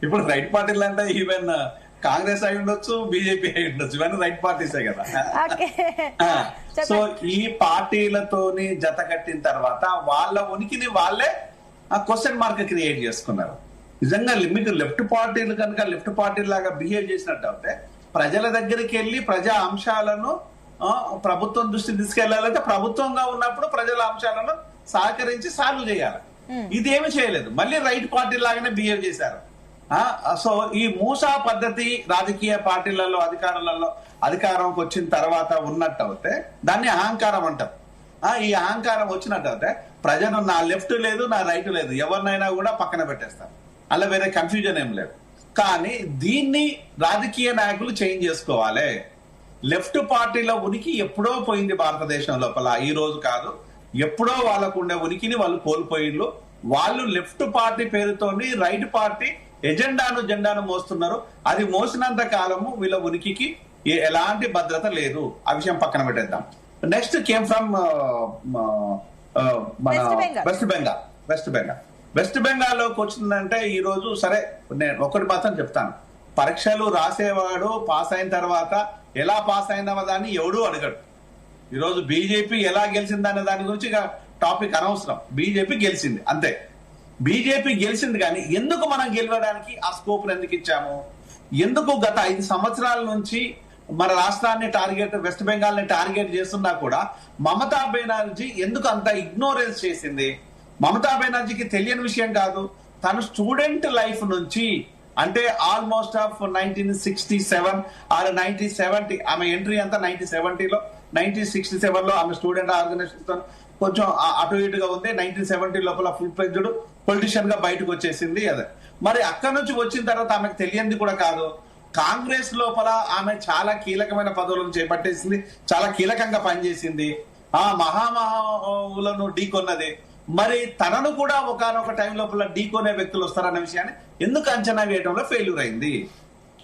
ఇప్పుడు రైట్ పార్టీలు అంటే ఈవెన్ కాంగ్రెస్ అయి ఉండొచ్చు, బీజేపీ అయి ఉండొచ్చు, ఇవన్నీ రైట్ పార్టీసే కదా. సో ఈ పార్టీలతోని జత కట్టిన తర్వాత వాళ్ళ ఉనికిని వాళ్ళే క్వశ్చన్ మార్క్ క్రియేట్ చేసుకున్నారు. నిజంగా మీకు లెఫ్ట్ పార్టీలు కనుక లెఫ్ట్ పార్టీ లాగా బిహేవ్ చేసినట్టు అయితే ప్రజల దగ్గరికి వెళ్ళి ప్రజా అంశాలను ప్రభుత్వం దృష్టి తీసుకెళ్లాలంటే ప్రభుత్వంగా ఉన్నప్పుడు ప్రజల అంశాలను సహకరించి సాల్వ్ చేయాలి. ఇది ఏమి చేయలేదు, మళ్ళీ రైట్ పార్టీ లాగానే బిహేవ్ చేశారు. సో ఈ మూసా పద్ధతి రాజకీయ పార్టీలలో అధికారంకి వచ్చిన తర్వాత ఉన్నట్టు అయితే దాన్ని అహంకారం అంటారు. ఈ అహంకారం వచ్చినట్టు అయితే ప్రజలు నా లెఫ్ట్ లేదు నా రైట్ లేదు ఎవరినైనా కూడా పక్కన పెట్టేస్తారు, అలా వేరే కన్ఫ్యూజన్ ఏం లేదు. కానీ దీన్ని రాజకీయ నాయకులు చేంజ్ చేసుకోవాలి. లెఫ్ట్ పార్టీల ఉనికి ఎప్పుడో పోయింది భారతదేశం లోపల, ఈ రోజు కాదు, ఎప్పుడో వాళ్ళకు ఉండే ఉనికిని వాళ్ళు కోల్పోయిళ్ళు. వాళ్ళు లెఫ్ట్ పార్టీ పేరుతోని రైట్ పార్టీ జెండాను మోస్తున్నారు. అది మోసినంత కాలము వీళ్ళ ఉనికికి ఎలాంటి భద్రత లేదు. ఆ విషయం పక్కన పెట్టేద్దాం. నెక్స్ట్ కేమ్ ఫ్రమ్ మన వెస్ట్ బెంగాల్లోకి వచ్చిందంటే ఈ రోజు సరే నేను ఒకటి మాత్రం చెప్తాను, పరీక్షలు రాసేవాడు పాస్ అయిన తర్వాత ఎలా పాస్ అయినవా దాన్ని ఎవడూ అడగడు. ఈరోజు బీజేపీ ఎలా గెలిచిందనే దాని గురించి టాపిక్ అనవసరం. బీజేపీ గెలిచింది అంతే, బీజేపీ గెలిచింది. కానీ ఎందుకు మనం గెలవడానికి ఆ స్కోప్ ఎందుకు ఇచ్చాము? ఎందుకు గత 5 సంవత్సరాల నుంచి మన రాష్ట్రాన్ని టార్గెట్, వెస్ట్ బెంగాల్ ని టార్గెట్ చేస్తున్నా కూడా మమతా బెనర్జీ ఎందుకు అంత ఇగ్నోరెన్స్ చేసింది? మమతా బెనర్జీకి తెలియని విషయం కాదు, తను స్టూడెంట్ లైఫ్ నుంచి అంటే ఆల్మోస్ట్ ఆఫ్ 1967 ఆర్ 1970 ఆమె ఎంట్రీ అంతా 1970లో, 1967లో ఆమె స్టూడెంట్ ఆర్గనైజేషన్ తో కొంచెం అటు ఇటుగా ఉంది. 1970 లోపల ఫుల్ ఫ్లెడ్జ్డ్ పొలిటీషియన్ గా బయటకు వచ్చేసింది. అదే మరి అక్కడి నుంచి వచ్చిన తర్వాత ఆమెకు తెలియంది కూడా కాదు, కాంగ్రెస్ లోపల ఆమె చాలా కీలకమైన పదవులను చేపట్టేసింది, చాలా కీలకంగా పనిచేసింది, మహామహాలను ఢీకొన్నది. మరి తనను కూడా ఒకనొక టైం లోపల ఢీకొనే వ్యక్తులు వస్తారన్న విషయాన్ని ఎందుకు అంచనా వేయడంలో ఫెయిల్యూర్ అయింది?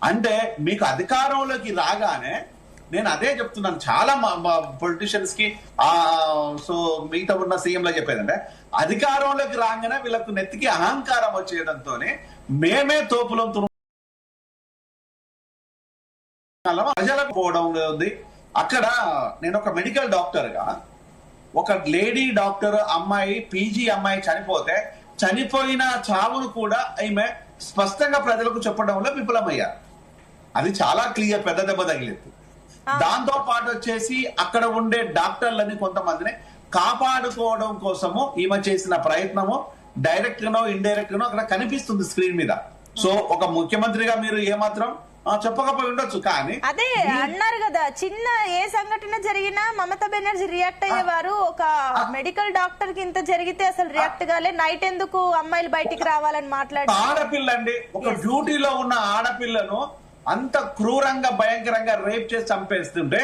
అంటే మీకు అధికారంలోకి రాగానే నేను అదే చెప్తున్నాను, చాలా పొలిటీషియన్స్ కి సో మిగతా ఉన్న సీఎంలో చెప్పేదంటే అధికారంలోకి రాగానే వీళ్ళకు నెత్తికి అహంకారం వచ్చేయడంతోనే మేమే తోపులం ప్రజలకు పోవడం ఉంది. అక్కడ నేను ఒక మెడికల్ డాక్టర్ గా ఒక లేడీ డాక్టర్ అమ్మాయి పీజీ అమ్మాయి చనిపోతే చనిపోయిన చావును కూడా ఈమె స్పష్టంగా ప్రజలకు చెప్పడంలో విఫలమయ్యారు. అది చాలా క్లియర్, పెద్ద దెబ్బ తగిలింది. దాంతో పాటు వచ్చేసి అక్కడ ఉండే డాక్టర్లని కొంతమందిని కాపాడుకోవడం కోసము ఈమె చేసిన ప్రయత్నము డైరెక్ట్ గానో ఇండైరెక్ట్ గానో అక్కడ కనిపిస్తుంది స్క్రీన్ మీద. సో ఒక ముఖ్యమంత్రిగా మీరు ఏమాత్రం చెప్పకపోయి ఉండొచ్చు, కానీ అదే అన్నారు కదా, చిన్న ఏ సంఘటన జరిగినా మమతా బెనర్జీ రియాక్ట్ అయ్యేవారు. ఒక మెడికల్ డాక్టర్ కి ఇంత జరిగితే అసలు రియాక్ట్ కాలే, నైట్ ఎందుకు అమ్మాయిలు బయటికి రావాలని మాట్లాడి ఆడపిల్ల అండి, ఒక డ్యూటీలో ఉన్న ఆడపిల్లను అంత క్రూరంగా భయంకరంగా రేప్ చేసి చంపేస్తుంటే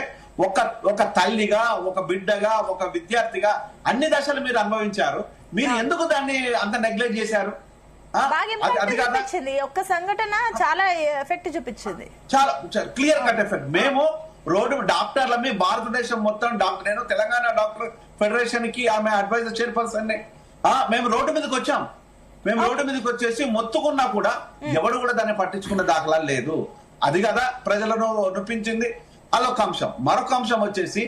ఒక తల్లిగా, ఒక బిడ్డగా, ఒక విద్యార్థిగా అన్ని దశలు మీరు అనుభవించారు. మీరు ఎందుకు దాన్ని అంత నెగ్లెక్ట్ చేశారు? ఒక్క సంఘటన చాలా ఎఫెక్ట్ చూపించింది, చాలా క్లియర్ కట్ ఎఫెక్ట్. మేము రోడ్డు డాక్టర్లమి భారతదేశం మొత్తం డాక్టర్, నేను తెలంగాణ డాక్టర్ ఫెడరేషన్ కి ఆమె అడ్వైజర్ చైర్పర్సన్ మేము రోడ్డు మీదకి వచ్చాం. మేము రోడ్డు మీదకి వచ్చేసి మొత్తుకున్నా కూడా ఎవడు కూడా దాన్ని పట్టించుకున్న దాఖలాలు లేదు. అది కదా ప్రజలను నొప్పించింది. అదొక అంశం. మరొక అంశం వచ్చేసి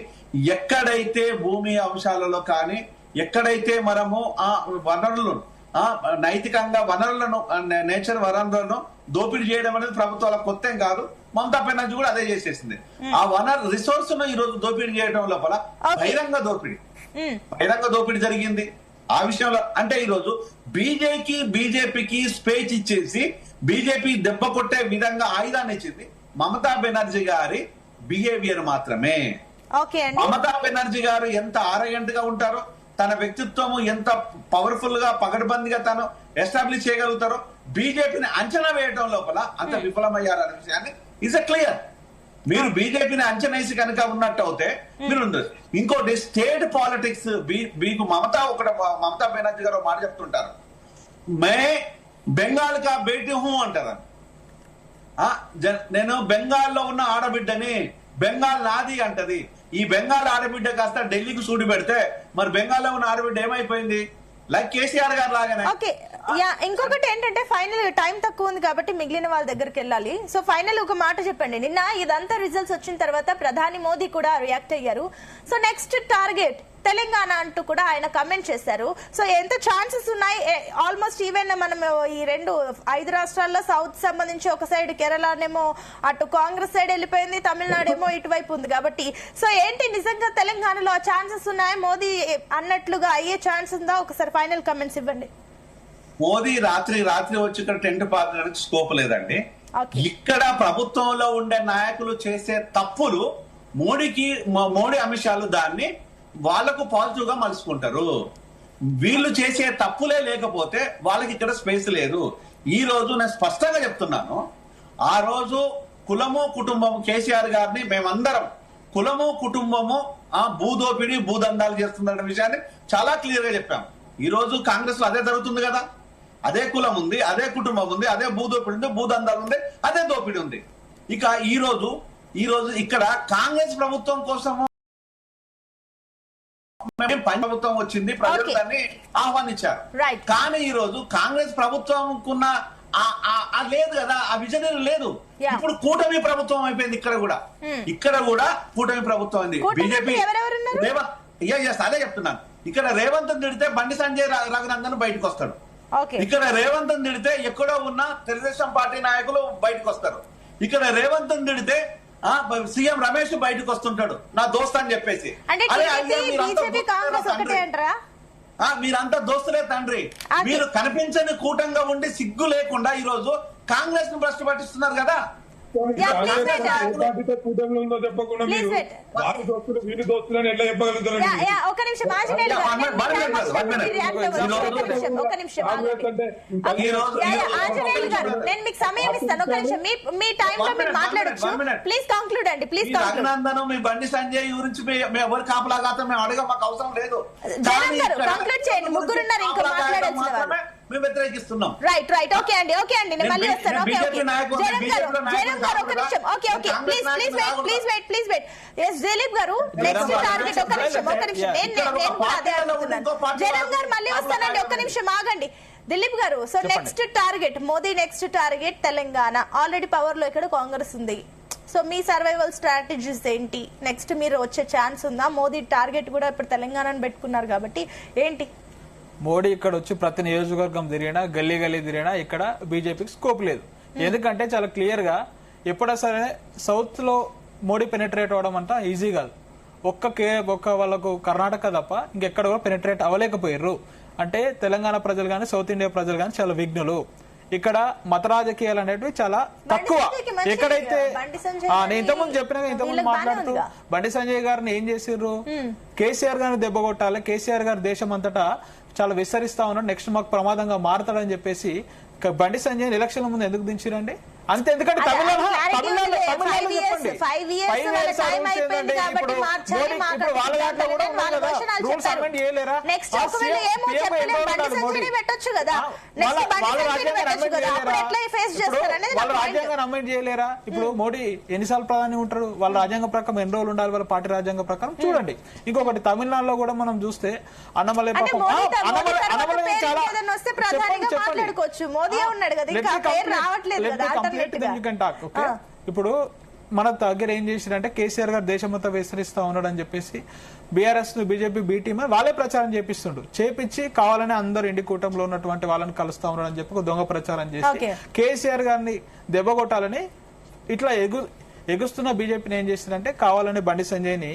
ఎక్కడైతే భూమి అంశాలలో కానీ ఎక్కడైతే మనము ఆ వనరులను నైతికంగా వనరులను, నేచర్ వనరులను దోపిడీ చేయడం అనేది ప్రభుత్వాల కొత్త ఏం కాదు. మమతా బెనర్జీ కూడా అదే చేసేసింది. ఆ వనరు రిసోర్స్ ను ఈ రోజు దోపిడీ చేయడం లోపల బహిరంగ దోపిడీ జరిగింది. ఆ విషయంలో అంటే ఈ రోజు బీజేపీకి స్పేచ్ ఇచ్చేసి బీజేపీ దెబ్బ కొట్టే విధంగా ఆయుధాన్ని ఇచ్చింది మమతా బెనర్జీ గారి బిహేవియర్ మాత్రమే. మమతా బెనర్జీ గారు ఎంత ఆరోగ్యంట్ గా ఉంటారో, తన వ్యక్తిత్వము ఎంత పవర్ఫుల్ గా పగడ్బందీగా తను ఎస్టాబ్లిష్ చేయగలుగుతారో, బీజేపీని అంచనా వేయడం లోపల అంత విఫలమయ్యారనే విషయాన్ని ఇస్ క్లియర్. మీరు బీజేపీని అంచనా వేసి కనుక ఉన్నట్టు అవుతే మీరు ఉండదు. ఇంకోటి స్టేట్ పాలిటిక్స్, మీకు మమతా బెనర్జీ గారు మాట చెప్తుంటారు, మే బెంగాల్ కా బేటీ హూ అంటారు. నేను బెంగాల్లో ఉన్న ఆడబిడ్డని, బెంగాల్ నాది అంటది. ఈ బెంగాల్ ఆడబిడ్డ కాస్త ఢిల్లీకి సూడి పెడితే మరి బెంగాల్లో ఉన్న ఆడబిడ్డ ఏమైపోయింది? లైక్ కేసీఆర్ గారు లాగానే ఇంకొకటి ఏంటంటే ఫైనల్ టైం తక్కువ ఉంది కాబట్టి మిగిలిన వాళ్ళ దగ్గరికి వెళ్ళాలి. సో ఫైనల్ ఒక మాట చెప్పండి. నిన్న ఇదంతా రిజల్ట్స్ వచ్చిన తర్వాత ప్రధాని మోదీ కూడా రియాక్ట్ అయ్యారు. సో నెక్స్ట్ టార్గెట్ తెలంగాణ అంటూ కూడా ఆయన కమెంట్ చేశారు. సో ఎంత ఛాన్సెస్ ఉన్నాయి? ఆల్మోస్ట్ ఈవెన్ మనం ఈ 5 రాష్ట్రాల్లో సౌత్ సంబంధించి ఒక సైడ్ కేరళనేమో అటు కాంగ్రెస్ సైడ్ వెళ్ళిపోయింది, తమిళనాడు ఏమో ఇటువైపు ఉంది కాబట్టి సో ఏంటి నిజంగా తెలంగాణలో ఆ ఛాన్సెస్ ఉన్నాయా? మోదీ అన్నట్లుగా అయ్యే ఛాన్స్ ఉందా? ఒకసారి ఫైనల్ కమెంట్స్ ఇవ్వండి. మోదీ రాత్రి వచ్చి ఇక్కడ టెంట్ పాకడానికి స్కోప్ లేదండి. ఇక్కడ ప్రభుత్వంలో ఉండే నాయకులు చేసే తప్పులు మోడీ అమిషాలు దాన్ని వాళ్లకు పాజిటివ్ గా మలుచుకుంటారు. వీళ్ళు చేసే తప్పులే లేకపోతే వాళ్ళకి ఇక్కడ స్పేస్ లేదు. ఈ రోజు నేను స్పష్టంగా చెప్తున్నాను, ఆ రోజు కులము కుటుంబము కేసీఆర్ గారిని మేమందరం కులము కుటుంబము భూదోపిడి భూదందాలు చేస్తున్న విషయాన్ని చాలా క్లియర్ గా చెప్పాం. ఈ రోజు కాంగ్రెస్ లో అదే జరుగుతుంది కదా. అదే కులం ఉంది, అదే కుటుంబం ఉంది, అదే భూదోపిడి ఉంది, భూదందాలు ఉంది, అదే దోపిడి ఉంది. ఇక ఈ రోజు ఇక్కడ కాంగ్రెస్ ప్రభుత్వం కోసము ప్రభుత్వం వచ్చింది, ప్రజలు దాన్ని ఆహ్వానించారు. కానీ ఈ రోజు కాంగ్రెస్ ప్రభుత్వంకున్న లేదు కదా, ఆ విజన్ లేదు. ఇప్పుడు కూటమి ప్రభుత్వం అయిపోయింది. ఇక్కడ కూడా కూటమి ప్రభుత్వం అయింది. బీజేపీ అదే చెప్తున్నాను. ఇక్కడ రేవంత్ తిడితే బండి సంజయ్ రఘునందన్ బయటకు వస్తాడు. ఇక్కడ రేవంత్ తిడితే ఎక్కడో ఉన్న తెలుగుదేశం పార్టీ నాయకులు బయటకు వస్తారు. ఇక్కడ రేవంత్ తిడితే సీఎం రమేష్ బయటకు వస్తుంటాడు, నా దోస్త్ అని చెప్పేసి. మీరంతా దోస్తులే తండ్రి. మీరు కనిపించని కూటంగా ఉండి సిగ్గు లేకుండా ఈ రోజు కాంగ్రెస్ ను భ్రష్టు పట్టిస్తున్నారు కదా. కూటమిలో ఉందో చెప్పకుండా మీరు వారి దోస్తులు వీరి దోస్తులని ఎట్లా చెప్పగలుగుతారు? ఒక నిమిషం ఆంజనేయులు గారు, నేను మీకు సమయం ఇస్తాను. ఒక నిమిషం మీ టైం లో మీరు మాట్లాడొచ్చు. ప్లీజ్ కంక్లూడ్ అండి. ప్లీజ్ రఘునందనం మీ బండి సంజయ్ గురించి ఎవరు కాపలాగా మేము అడగ, మాకు అవసరం లేదు. కంక్లూడ్ చేయండి. ముగ్గురున్నారు ఇంకా మాట్లాడాల్సిన వాళ్ళు. మేము వ్యతిరేకిస్తున్నాం. రైట్ ఓకే అండి నేను మళ్ళీ వస్తాను. జయరామ్ గారు ఒక నిమిషం. Okay please wait. Yes Dileep garu, next target. ఒక నిమిషం నేను కూడా అదే అడుగుతున్నాను. జయరామ్ గారు మళ్ళీ వస్తానండి, ఒక్క నిమిషం ఆగండి. దిలీప్ గారు, so next target Modi, next target Telangana. Already power లో ఇక్కడ కాంగ్రెస్ ఉంది. సో మీ సర్వైవల్ స్ట్రాటజీస్ ఏంటి? నెక్స్ట్ మీరు వచ్చే ఛాన్స్ ఉందా? మోదీ టార్గెట్ కూడా ఇప్పుడు తెలంగాణను పెట్టుకున్నారు కాబట్టి ఏంటి? మోడీ ఇక్కడ వచ్చి ప్రతి నియోజకవర్గం తిరిగినా, గల్లీ తిరిగినా ఇక్కడ బీజేపీకి స్కోప్ లేదు. ఎందుకంటే చాలా క్లియర్ గా ఎప్పుడైనా సరే సౌత్ లో మోడీ పెనిట్రేట్ అవడం అంట ఈజీ కాదు. ఒక్క వాళ్ళకు కర్ణాటక తప్ప ఇంకెక్కడ కూడా పెనిట్రేట్ అవ్వలేకపోయారు. అంటే తెలంగాణ ప్రజలు కానీ సౌత్ ఇండియా ప్రజలు కానీ చాలా విఘ్నులు. ఇక్కడ మత రాజకీయాలు అనేటివి చాలా తక్కువ. ఎక్కడైతే నేను ఇంతకుముందు ఇంతకుముందు మాట్లాడుతూ బండి సంజయ్ గారిని ఏం చేసిర్రు, కేసీఆర్ గారిని దెబ్బ కొట్టాలి, కేసీఆర్ గారు దేశం అంతటా చాలా విస్తరిస్తా ఉన్నాడు, నెక్స్ట్ మాకు ప్రమాదంగా మారతాడని చెప్పేసి బండి సంజయ్ ఎలక్షన్ల ముందు ఎందుకు దించారండి? అంతే. ఎందుకంటే తమిళనాడు చెప్పండి, 5 years ఇప్పుడు వాళ్ళ దాంట్లో కూడా రూల్స్ అమెండ్ చేయలేరా? వాళ్ళ రాజ్యాంగాన్ని అమెండ్ చేయలేరా? ఇప్పుడు మోడీ ఎన్నిసార్లు ప్రధాని ఉంటాడు? వాళ్ళ రాజ్యాంగ ప్రకారం ఎన్ని రోజులు ఉండాలి? వాళ్ళ పార్టీ రాజ్యాంగ ప్రకారం చూడండి. ఇంకొకటి తమిళనాడులో కూడా మనం చూస్తే అన్నమలై ఇప్పుడు మన దగ్గర ఏం చేసిరంటే కేసీఆర్ గారు దేశం మొత్తం విస్తరిస్తా ఉన్నాడు అని చెప్పేసి బీఆర్ఎస్ బీజేపీ బీ టీమ్ వాళ్ళే ప్రచారం చేపిస్తుండ్రు. చేపించి కావాలని అందరూ ఇండి కూటమిలో ఉన్నటువంటి వాళ్ళని కలుస్తా ఉన్నాడు అని చెప్పి దొంగ ప్రచారం చేసి కేసీఆర్ గారిని దెబ్బ కొట్టాలని ఇట్లా ఎగుస్తున్న బీజేపీని ఏం చేసిందంటే కావాలని బండి సంజయ్ ని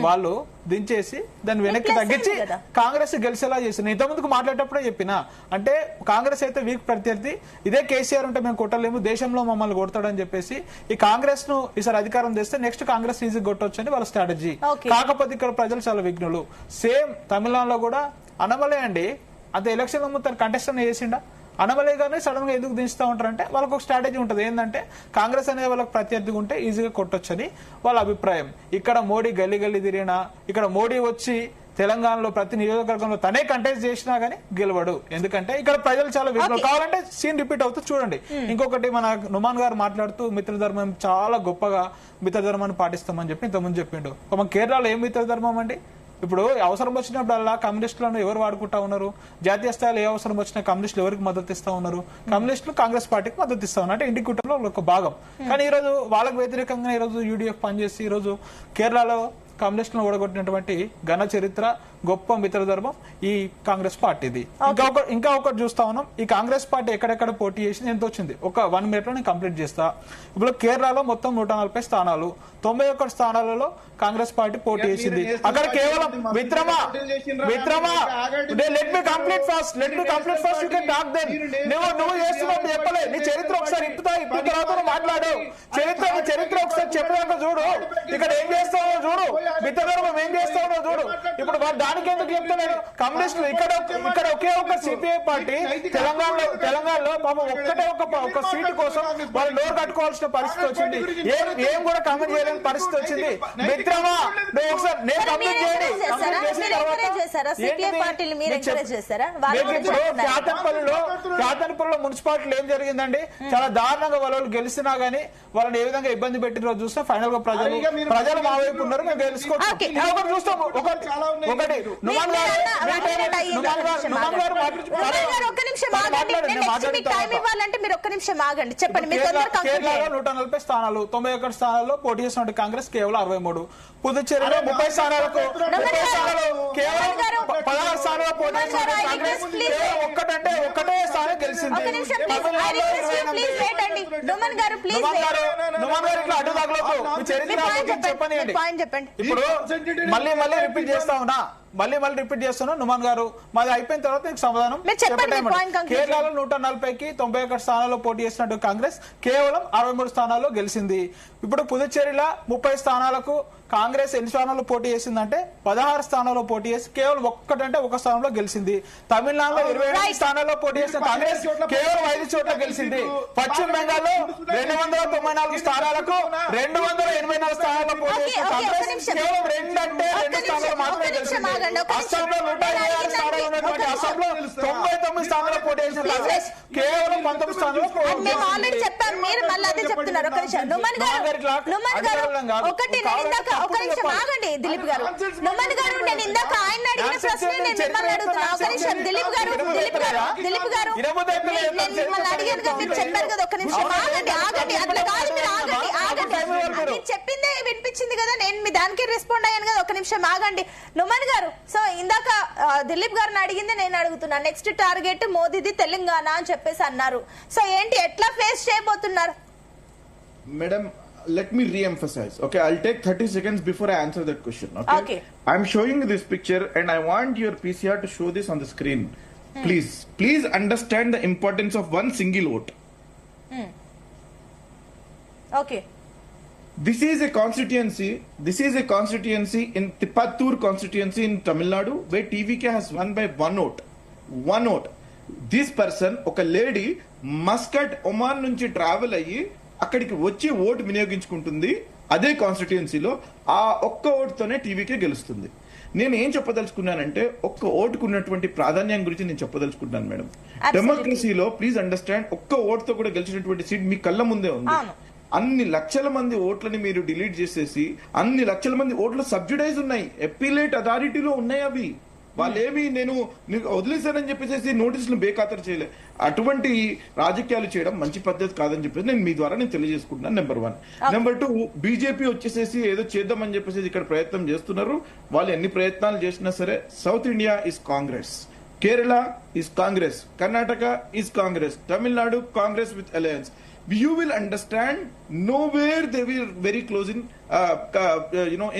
వాళ్ళు దించేసి దాన్ని వెనక్కి తగ్గించి కాంగ్రెస్ గెలిచేలా చేసింది. ఇంతకుముందుకు మాట్లాడేటప్పుడే చెప్పిన, అంటే కాంగ్రెస్ అయితే వీక్ ప్రత్యర్థి, ఇదే కేసీఆర్ ఉంటే మేము కొట్టలేము, దేశంలో మమ్మల్ని కొడతాడని చెప్పేసి ఈ కాంగ్రెస్ ను ఈసారి అధికారం తెస్తే నెక్స్ట్ కాంగ్రెస్ ఈజీ కొట్టొచ్చు అని వాళ్ళ స్ట్రాటజీ. కాకపోతే ఇక్కడ ప్రజలు చాలా విఘ్నులు. సేమ్ తమిళనాడులో కూడా అనమలే అండి, అంత ఎలక్షన్ మొత్తం కంటెస్టెంట్ చేసిండా? అనమలే గారిని సడన్ గా ఎందుకు దించుతా ఉంటారంటే వాళ్ళకు ఒక స్ట్రాటజీ ఉంటుంది. ఏంటంటే కాంగ్రెస్ అనేది వాళ్ళకి ప్రత్యర్థిగా ఉంటే ఈజీగా కొట్టొచ్చని వాళ్ళ అభిప్రాయం. ఇక్కడ మోడీ గల్లీ తిరిగినా, ఇక్కడ మోడీ వచ్చి తెలంగాణలో ప్రతి నియోజకవర్గంలో తనే కంటెస్ట్ చేసినా గానీ గెలవడు. ఎందుకంటే ఇక్కడ ప్రజలు చాలా విఘ్నులు. కావాలంటే సీన్ రిపీట్ అవుతూ చూడండి. ఇంకొకటి మన నుమాన్ గారు మాట్లాడుతూ మిత్రధర్మం చాలా గొప్పగా మిత్రధర్మాన్ని పాటిస్తామని చెప్పి ఇంతకుముందు చెప్పిండు. కేరళలో ఏం మిత్రధర్మం అండి? ఇప్పుడు అవసరం వచ్చినప్పుడల్లా కమ్యూనిస్టులను ఎవరు వాడుకుంటా ఉన్నారు? జాతీయ స్థాయిలో ఏ అవసరం వచ్చినా కమ్యూనిస్టులు ఎవరికి మద్దతు ఇస్తా ఉన్నారు? కమ్యూనిస్టులు కాంగ్రెస్ పార్టీకి మద్దతు ఇస్తా ఉన్నారు, అంటే ఇంటి కుటుంబంలో ఒక భాగం. కానీ ఈ రోజు వాళ్ళకు వ్యతిరేకంగా ఈ రోజు యూడీఎఫ్ పనిచేసి ఈ రోజు కేరళలో కమ్యూనిస్టులను ఓడగొట్టినటువంటి ఘన చరిత్ర, గొప్ప మిత్రధర్మం ఈ కాంగ్రెస్ పార్టీది. ఇంకా ఒకటి చూస్తా ఉన్నాం, ఈ కాంగ్రెస్ పార్టీ ఎక్కడెక్కడ పోటీ చేసింది, ఎంత వచ్చింది, ఒక 1 minute లో నేను కంప్లీట్ చేస్తా. ఇప్పుడు కేరళలో మొత్తం 140 స్థానాలు, 91 స్థానాలలో కాంగ్రెస్ పార్టీ పోటీ చేసింది. అక్కడ కేవలం మిత్రమా let me complete first you can talk then. నువ్వు చేస్తున్నట్టు చెప్పలే, నీ చరిత్ర ఒకసారి ఇప్పుడు తర్వాత నువ్వు మాట్లాడు. చరిత్ర ఒకసారి చెప్పడానికి చూడు, ఇక్కడ ఏం చేస్తావో చూడు, మిత్రధర్మం ఏం చేస్తావో చూడు. ఇప్పుడు దానికి ఎందుకు చెప్తున్నాను? కమ్యూనిస్టులు ఇక్కడ ఒకే ఒక సిపిఐ పార్టీ తెలంగాణలో పాపం ఒక్కటే ఒక సీటు కోసం వాళ్ళు డోర్ కట్టుకోవాల్సిన పరిస్థితి వచ్చింది. ఏం కూడా కమెంట్ చేయలేని పరిస్థితి వచ్చింది. మిత్రమా నువ్వు ఒకసారి నేను కంప్లీట్ చేయండి. క్యాతన్పల్లిలో మున్సిపాలిటీలో ఏం జరిగిందండి? చాలా దారుణంగా వాళ్ళు గెలిచినా గానీ వాళ్ళని ఏ విధంగా ఇబ్బంది పెట్టిన రోజు చూస్తే ఫైనల్ గా ప్రజలు మా వైపు ఉన్నారు, మేము గెలుచుకోవచ్చు. చూస్తాం ఒకటి నుమాన్ గారు కేరళలో 140 స్థానాలు, 91 స్థానాల్లో పోటీ చేసినటువంటి కాంగ్రెస్ కేవలం 63. పుదుచ్చేరిలో 30 స్థానాలకు కేవలం 16 స్థానాల్లో పోటీ చేసిన కాంగ్రెస్ కేవలం ఒక్కటే స్థానం గెలిచింది. నుమాన్ గారు ఇట్లా అడ్డు తగలొద్దు, మీ చరిత్ర చెప్పండి. ఇప్పుడు మళ్ళీ రిపీట్ చేస్తా ఉన్నా, రిపీట్ చేస్తున్నా. నుమాన్ గారు మాది అయిపోయిన తర్వాత నీకు సమాధానం చెప్పండి. కేరళలో 140కి 91 స్థానాల్లో పోటీ చేసినట్టు కాంగ్రెస్ కేవలం 63 స్థానాల్లో గెలిచింది. ఇప్పుడు పుదుచ్చేరిలో 30 స్థానాలకు కాంగ్రెస్ ఎన్ని స్థానాల్లో పోటీ చేసిందంటే 16 స్థానాల్లో పోటీ చేసి కేవలం ఒక స్థానంలో గెలిచింది. తమిళనాడులో 28 స్థానాల్లో పోటీ చేసిన కాంగ్రెస్ కేవలం 5 చోట్ల గెలిచింది. పశ్చిమ బెంగాల్లో 294 స్థానాలకు 284 స్థానాల్లో పోటీ చేసిన కాంగ్రెస్ కేవలం 2 స్థానాలు మాత్రమే గెలిచింది. అస్సాంలో 126 స్థానాలు ఉన్నటువంటి అస్సాంలో 99 స్థానాల్లో పోటీ చేసిన కాంగ్రెస్ కేవలం 19 స్థానాల్లో దిలీప్ గారు నేను ఇందాక ఆయన అడిగిన ప్రశ్న నేను మిమ్మల్ని అడుగుతున్నా. ఒక నిమిషం దిలీప్ గారు నేను మిమ్మల్ని అడిగాను కదా, మీరు చెప్పారు కదా, ఒక నిమిషం ఆగండి. అట్లా కాదు, మీరు ఆగండి. చెప్పిందే వినిపించింది కదా, నేను మీ దానికి రెస్పాండ్ అయ్యాను కదా, ఒక నిమిషం ఆగండి. నుమన్ గారు, సో ఇందాక దిలీప్ గారిని అడిగింది నేను అడుగుతున్నా. నెక్స్ట్ టార్గెట్ మోదీది తెలంగాణ అని చెప్పేసి అన్నారు. సో ఏంటి, ఎట్లా ఫేస్ చేయబోతున్నారు? Madam, let me re-emphasize. Okay, I'll take 30 seconds before I answer that question. Okay. I'm showing you this picture and I want your PCR to show this on the screen. Please understand the importance of one single vote. Okay. This is a constituency in Tipattur constituency in Tamil Nadu where TVK has won by one vote. This person, oka lady, Muscat, Oman nunchi travel ayi అక్కడికి వచ్చి ఓటు వినియోగించుకుంటుంది. అదే కాన్స్టిట్యుయెన్సీలో ఆ ఒక్క ఓటుతోనే టీవీకే గెలుస్తుంది. నేను ఏం చెప్పదలుచుకున్నానంటే ఒక్క ఓటుకున్నటువంటి ప్రాధాన్యం గురించి నేను చెప్పదలుచుకుంటున్నాను మేడం. డెమోక్రసీలో ప్లీజ్ అండర్స్టాండ్, ఒక్క ఓటుతో కూడా గెలిచినటువంటి సీట్ మీ కళ్ళ ముందే ఉంది. అన్ని లక్షల మంది ఓట్లని మీరు డిలీట్ చేసేసి అన్ని లక్షల మంది ఓట్లు సబ్సిడైజ్ ఉన్నాయి, అప్పీలేట్ అథారిటీలో ఉన్నాయి. అవి వాళ్ళేమి నేను వదిలేశానని చెప్పేసి నోటీసులు బేఖాతరు చేయలే. అటువంటి రాజకీయాలు చేయడం మంచి పద్ధతి కాదని చెప్పేసి నేను తెలియజేసుకుంటున్నాను. నెంబర్ 1. నెంబర్ 2, బీజేపీ వచ్చేసేసి ఏదో చేద్దామని చెప్పేసి ఇక్కడ ప్రయత్నం చేస్తున్నారు. వాళ్ళు ఎన్ని ప్రయత్నాలు చేసినా సరే south India is Congress, Kerala is Congress, Karnataka is Congress, Tamil Nadu Congress with alliance. You will understand nowhere they were very close in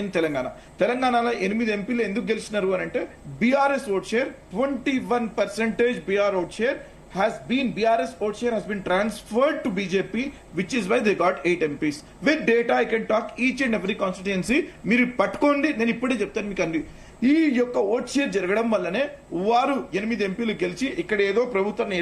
in తెలంగాణలో 8 ఎంపీలు ఎందుకు గెలిచినారు అని అంటే BRS vote share 21% BR vote share BRS vote share has been transferred to BJP, which is why they got 8 MPs. With data, I can talk each and every constituency. మీరు పట్టుకోండి, నేను ఇప్పుడే చెప్తాను మీకు అన్ని. ఈ యొక్క ఓట్ షేర్ జరగడం వల్లనే వారు 8 ఎంపీలు గెలిచి ఇక్కడ ఏదో ప్రభుత్వాన్ని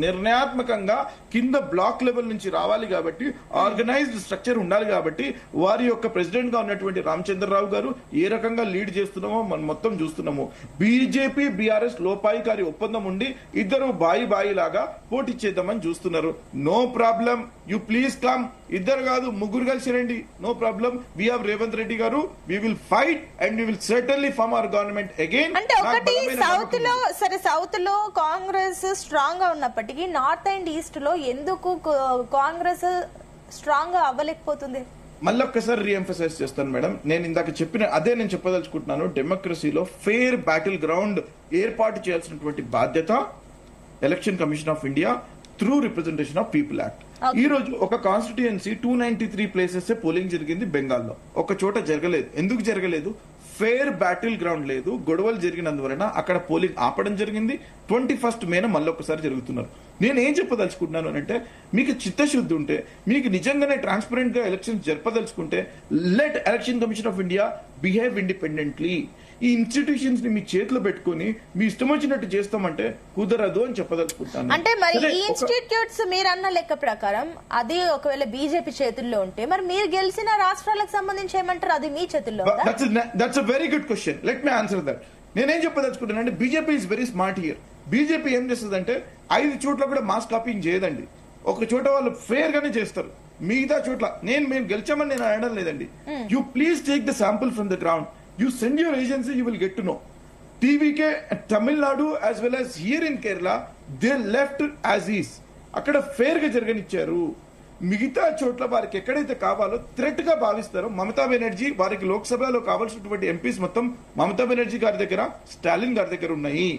నిర్ణయాత్మకంగా కింద బ్లాక్ లెవెల్ నుంచి రావాలి కాబట్టి, ఆర్గనైజ్డ్ స్ట్రక్చర్ ఉండాలి కాబట్టి వారి యొక్క ప్రెసిడెంట్ గా ఉన్నటువంటి రామచంద్రరావు గారు ఏ రకంగా లీడ్ చేస్తున్నామో మనం మొత్తం చూస్తున్నాము. బీజేపీ బీఆర్ఎస్ లోపాయికారి ఒప్పందం ఉండి ఇద్దరు బాయి లాగా పోటీ చేద్దామని చూస్తున్నారు. No problem, you please come. ఇద్దరు కాదు, ముగ్గురు కలిసి రండి, no problem. We have Revanth Reddy గారు. We will fight and we will certainly form our our government again. అంటే ఒకటి సౌత్ లో కాంగ్రెస్ స్ట్రాంగ్ గా ఉన్నప్పటికీ నార్త్ అండ్ ఈస్ట్ లో ఎందుకు కాంగ్రెస్ స్ట్రాంగ్ గా అవ్వలేకపోతుంది? మళ్ళీ ఒక్కసారి రీఎంఫసైజ్ చేస్తాను మేడం, నేను ఇందాక చెప్పిన అదే నేను చెప్పదలుచుకుంటున్నాను. డెమోక్రసీలో ఫెయిర్ బ్యాటిల్ గ్రౌండ్ ఏర్పాటు చేయాల్సినటువంటి బాధ్యత election commission of India through representation of people act. ఈ రోజు ఒక కాన్స్టిట్యుయెన్సీ 293 ప్లేసెస్ పోలింగ్ జరిగింది బెంగాల్లో, ఒక చోట జరగలేదు. ఎందుకు జరగలేదు? ఫెయిర్ బ్యాటిల్ గ్రౌండ్ లేదు, గొడవలు జరిగినందువలన అక్కడ పోలింగ్ ఆపడం జరిగింది. 21 మేన మళ్ళొకసారి జరుగుతున్నారు. నేను ఏం చెప్పదలుచుకుంటున్నాను అంటే, మీకు చిత్తశుద్ధి ఉంటే, మీకు నిజంగానే ట్రాన్స్పరెంట్ గా ఎలక్షన్స్ జరపదలుచుకుంటే, let election commission of India behave independently. ఈ ఇన్స్టిట్యూషన్స్ ని మీ చేతిలో పెట్టుకుని మీ ఇష్టం వచ్చినట్టు చేస్తామంటే కుదరదు అని చెప్పదలుచుకుంటాను. అంటే మరి ఈ ఇన్స్టిట్యూట్స్ మీరు అన్న లెక్క ప్రకారం అది ఒకవేళ బీజేపీ చేతుల్లో ఉంటే, మరి మీరు గెలిచిన రాష్ట్రాలకు సంబంధించి ఏమంటారు? అది మీ చేతుల్లో ఉందా? That's a very good question. Let me answer that. నేనేం చెప్పదలుచుకుంటాను అంటే, BJP is very smart here. BJP ఏం చేస్తుందంటే 5 చోట్ల కూడా మాస్ కాపింగ్ చేయదండి. ఒక చోట వాళ్ళు ఫేర్ గానే చేస్తారు, మిగతా చోట్ల మేము గెలిచామని నేను అనడం లేదండి. You please take the sample from the ground. You send your agency, you will get to know. TVK, Tamil Nadu as well as here in Kerala, they left as is. అక్కడ ఫేర్ గా జరగనిచ్చారు. మిగతా చోట్ల వారికి ఎక్కడైతే కావాలో థ్రెట్ గా భావిస్తారో, మమతా బెనర్జీ వారికి లోక్సభలో కావాల్సినటువంటి ఎంపీస్ మొత్తం మమతా బెనర్జీ గారి దగ్గర, స్టాలిన్ గారి దగ్గర ఉన్నాయి.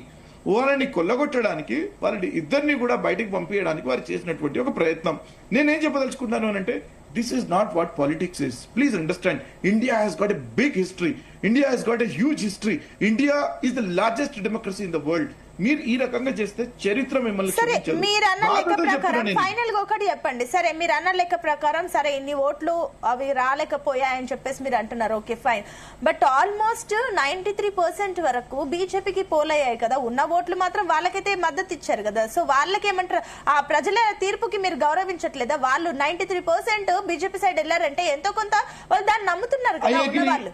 వాళ్ళని కొల్లగొట్టడానికి, వాళ్ళని ఇద్దరిని కూడా బయటికి పంపించడానికి వారు చేసినటువంటి ఒక ప్రయత్నం. నేనేం చెప్పదలుచుకున్నాను అంటే, this is not what politics is. Please understand, India has got a big history. India has got a huge history. India is the largest democracy in the world. మీరు ఈ రకంగా చేస్తే చరిత్ర మిమ్మల్ని సరే, మీరు అన్న లెక్క ప్రకారం ఫైనల్ గా ఒకటి చెప్పండి. సరే, మీరు అన్న లెక్క ప్రకారం సరే ఇన్ని ఓట్లు అవి రాలేకపోయాయని చెప్పేసి మీరు అంటున్నారు, ఓకే ఫైన్. బట్ ఆల్మోస్ట్ 93% వరకు బీజేపీకి పోలయ్యాయి కదా, ఉన్న ఓట్లు మాత్రం వాళ్ళకైతే మద్దతు ఇచ్చారు కదా. సో వాళ్ళకేమంటారు? ఆ ప్రజల తీర్పుకి మీరు గౌరవించట్లేదా? వాళ్ళు 93% బీజేపీ సైడ్ వెళ్ళారంటే ఎంతో కొంత వాళ్ళు దాన్ని నమ్ముతున్నారు కదా ఉన్న వాళ్ళు.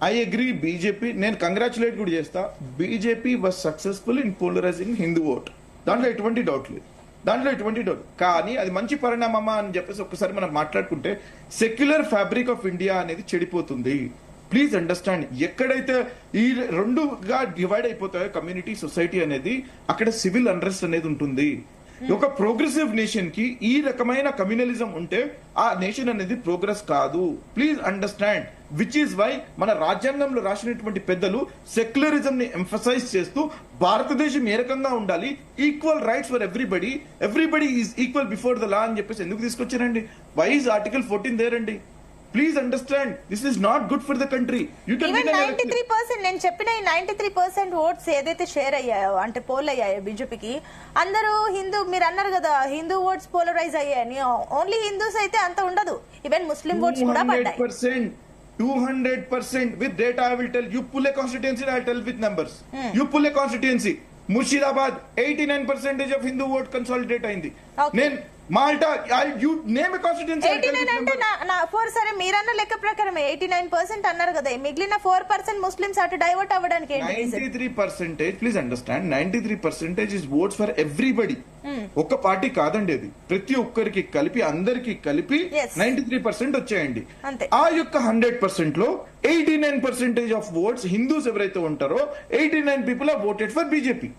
I agree. బీజేపీ నేను కంగ్రాచులేట్ కూడా చేస్తా. BJP was successful in polarising Hindu vote. దాంట్లో ఎటువంటి డౌట్ లేదు. కానీ అది మంచి పరిణామమా అని చెప్పేసి ఒక్కసారి మనం మాట్లాడుకుంటే, సెక్యులర్ ఫ్యాబ్రిక్ ఆఫ్ ఇండియా అనేది చెడిపోతుంది. ప్లీజ్ అండర్స్టాండ్, ఎక్కడైతే ఈ రెండుగా డివైడ్ అయిపోతాయో కమ్యూనిటీ, సొసైటీ అనేది, అక్కడ సివిల్ అన్రెస్ట్ అనేది ఉంటుంది. ఒక ప్రోగ్రెసివ్ నేషన్ కి ఈ రకమైన కమ్యూనలిజం ఉంటే ఆ నేషన్ అనేది ప్రోగ్రెస్ కాదు. Please understand, which is why మన రాజ్యాంగంలో రాసినటువంటి పెద్దలు సెక్యులరిజం ని ఎంఫసైజ్ చేస్తూ భారతదేశం ఏ రకంగా ఉండాలి, equal rights for everybody is equal before the law అని చెప్పేసి ఎందుకు తీసుకొచ్చారండి? వై ఈజ్ ఆర్టికల్ 14 దేర్ అండి? Please understand, this is not good for the country. Even 93% నేను చెప్పిన ఈ 93% ఓట్స్ ఏదైతే షేర్ అయ్యాయో, అంటే పోల్ అయ్యాయో బీజేపీకి, అందరూ హిందూ, మీరు అన్నారు కదా హిందూ ఓట్స్ పోలరైజ్ అయ్యాయని. ఓన్లీ హిందూస్ అయితే అంత ఉండదు, ఈవెన్ ముస్లిం ఓట్స్ కూడా పడ్డాయి. 200% with data I will tell you. Pull a constituency, I will tell with numbers. You pull a constituency, Murshidabad 89% of Hindu vote consolidate అయింది. నేను Malta, you name a constituency. 89 అంటే నా 4 సరే మీరన్న లెక్క ప్రకారం 89% అన్నారు కదా, మిగిలిన 4% ముస్లిమ్స్ అటు డైవర్ట్ అవ్వడానికి 93%. Please understand, 93% is oats for everybody. ఒక్క పార్టీ కాదండి, అది ప్రతి ఒక్కరికి కలిపి, అందరికి కలిపి 93% వచ్చాయండి. ఆ యొక్క 100% లో 89% ఆఫ్ ఓట్స్ హిందూస్ ఎవరైతే ఉంటారో 89 people are voted for BJP.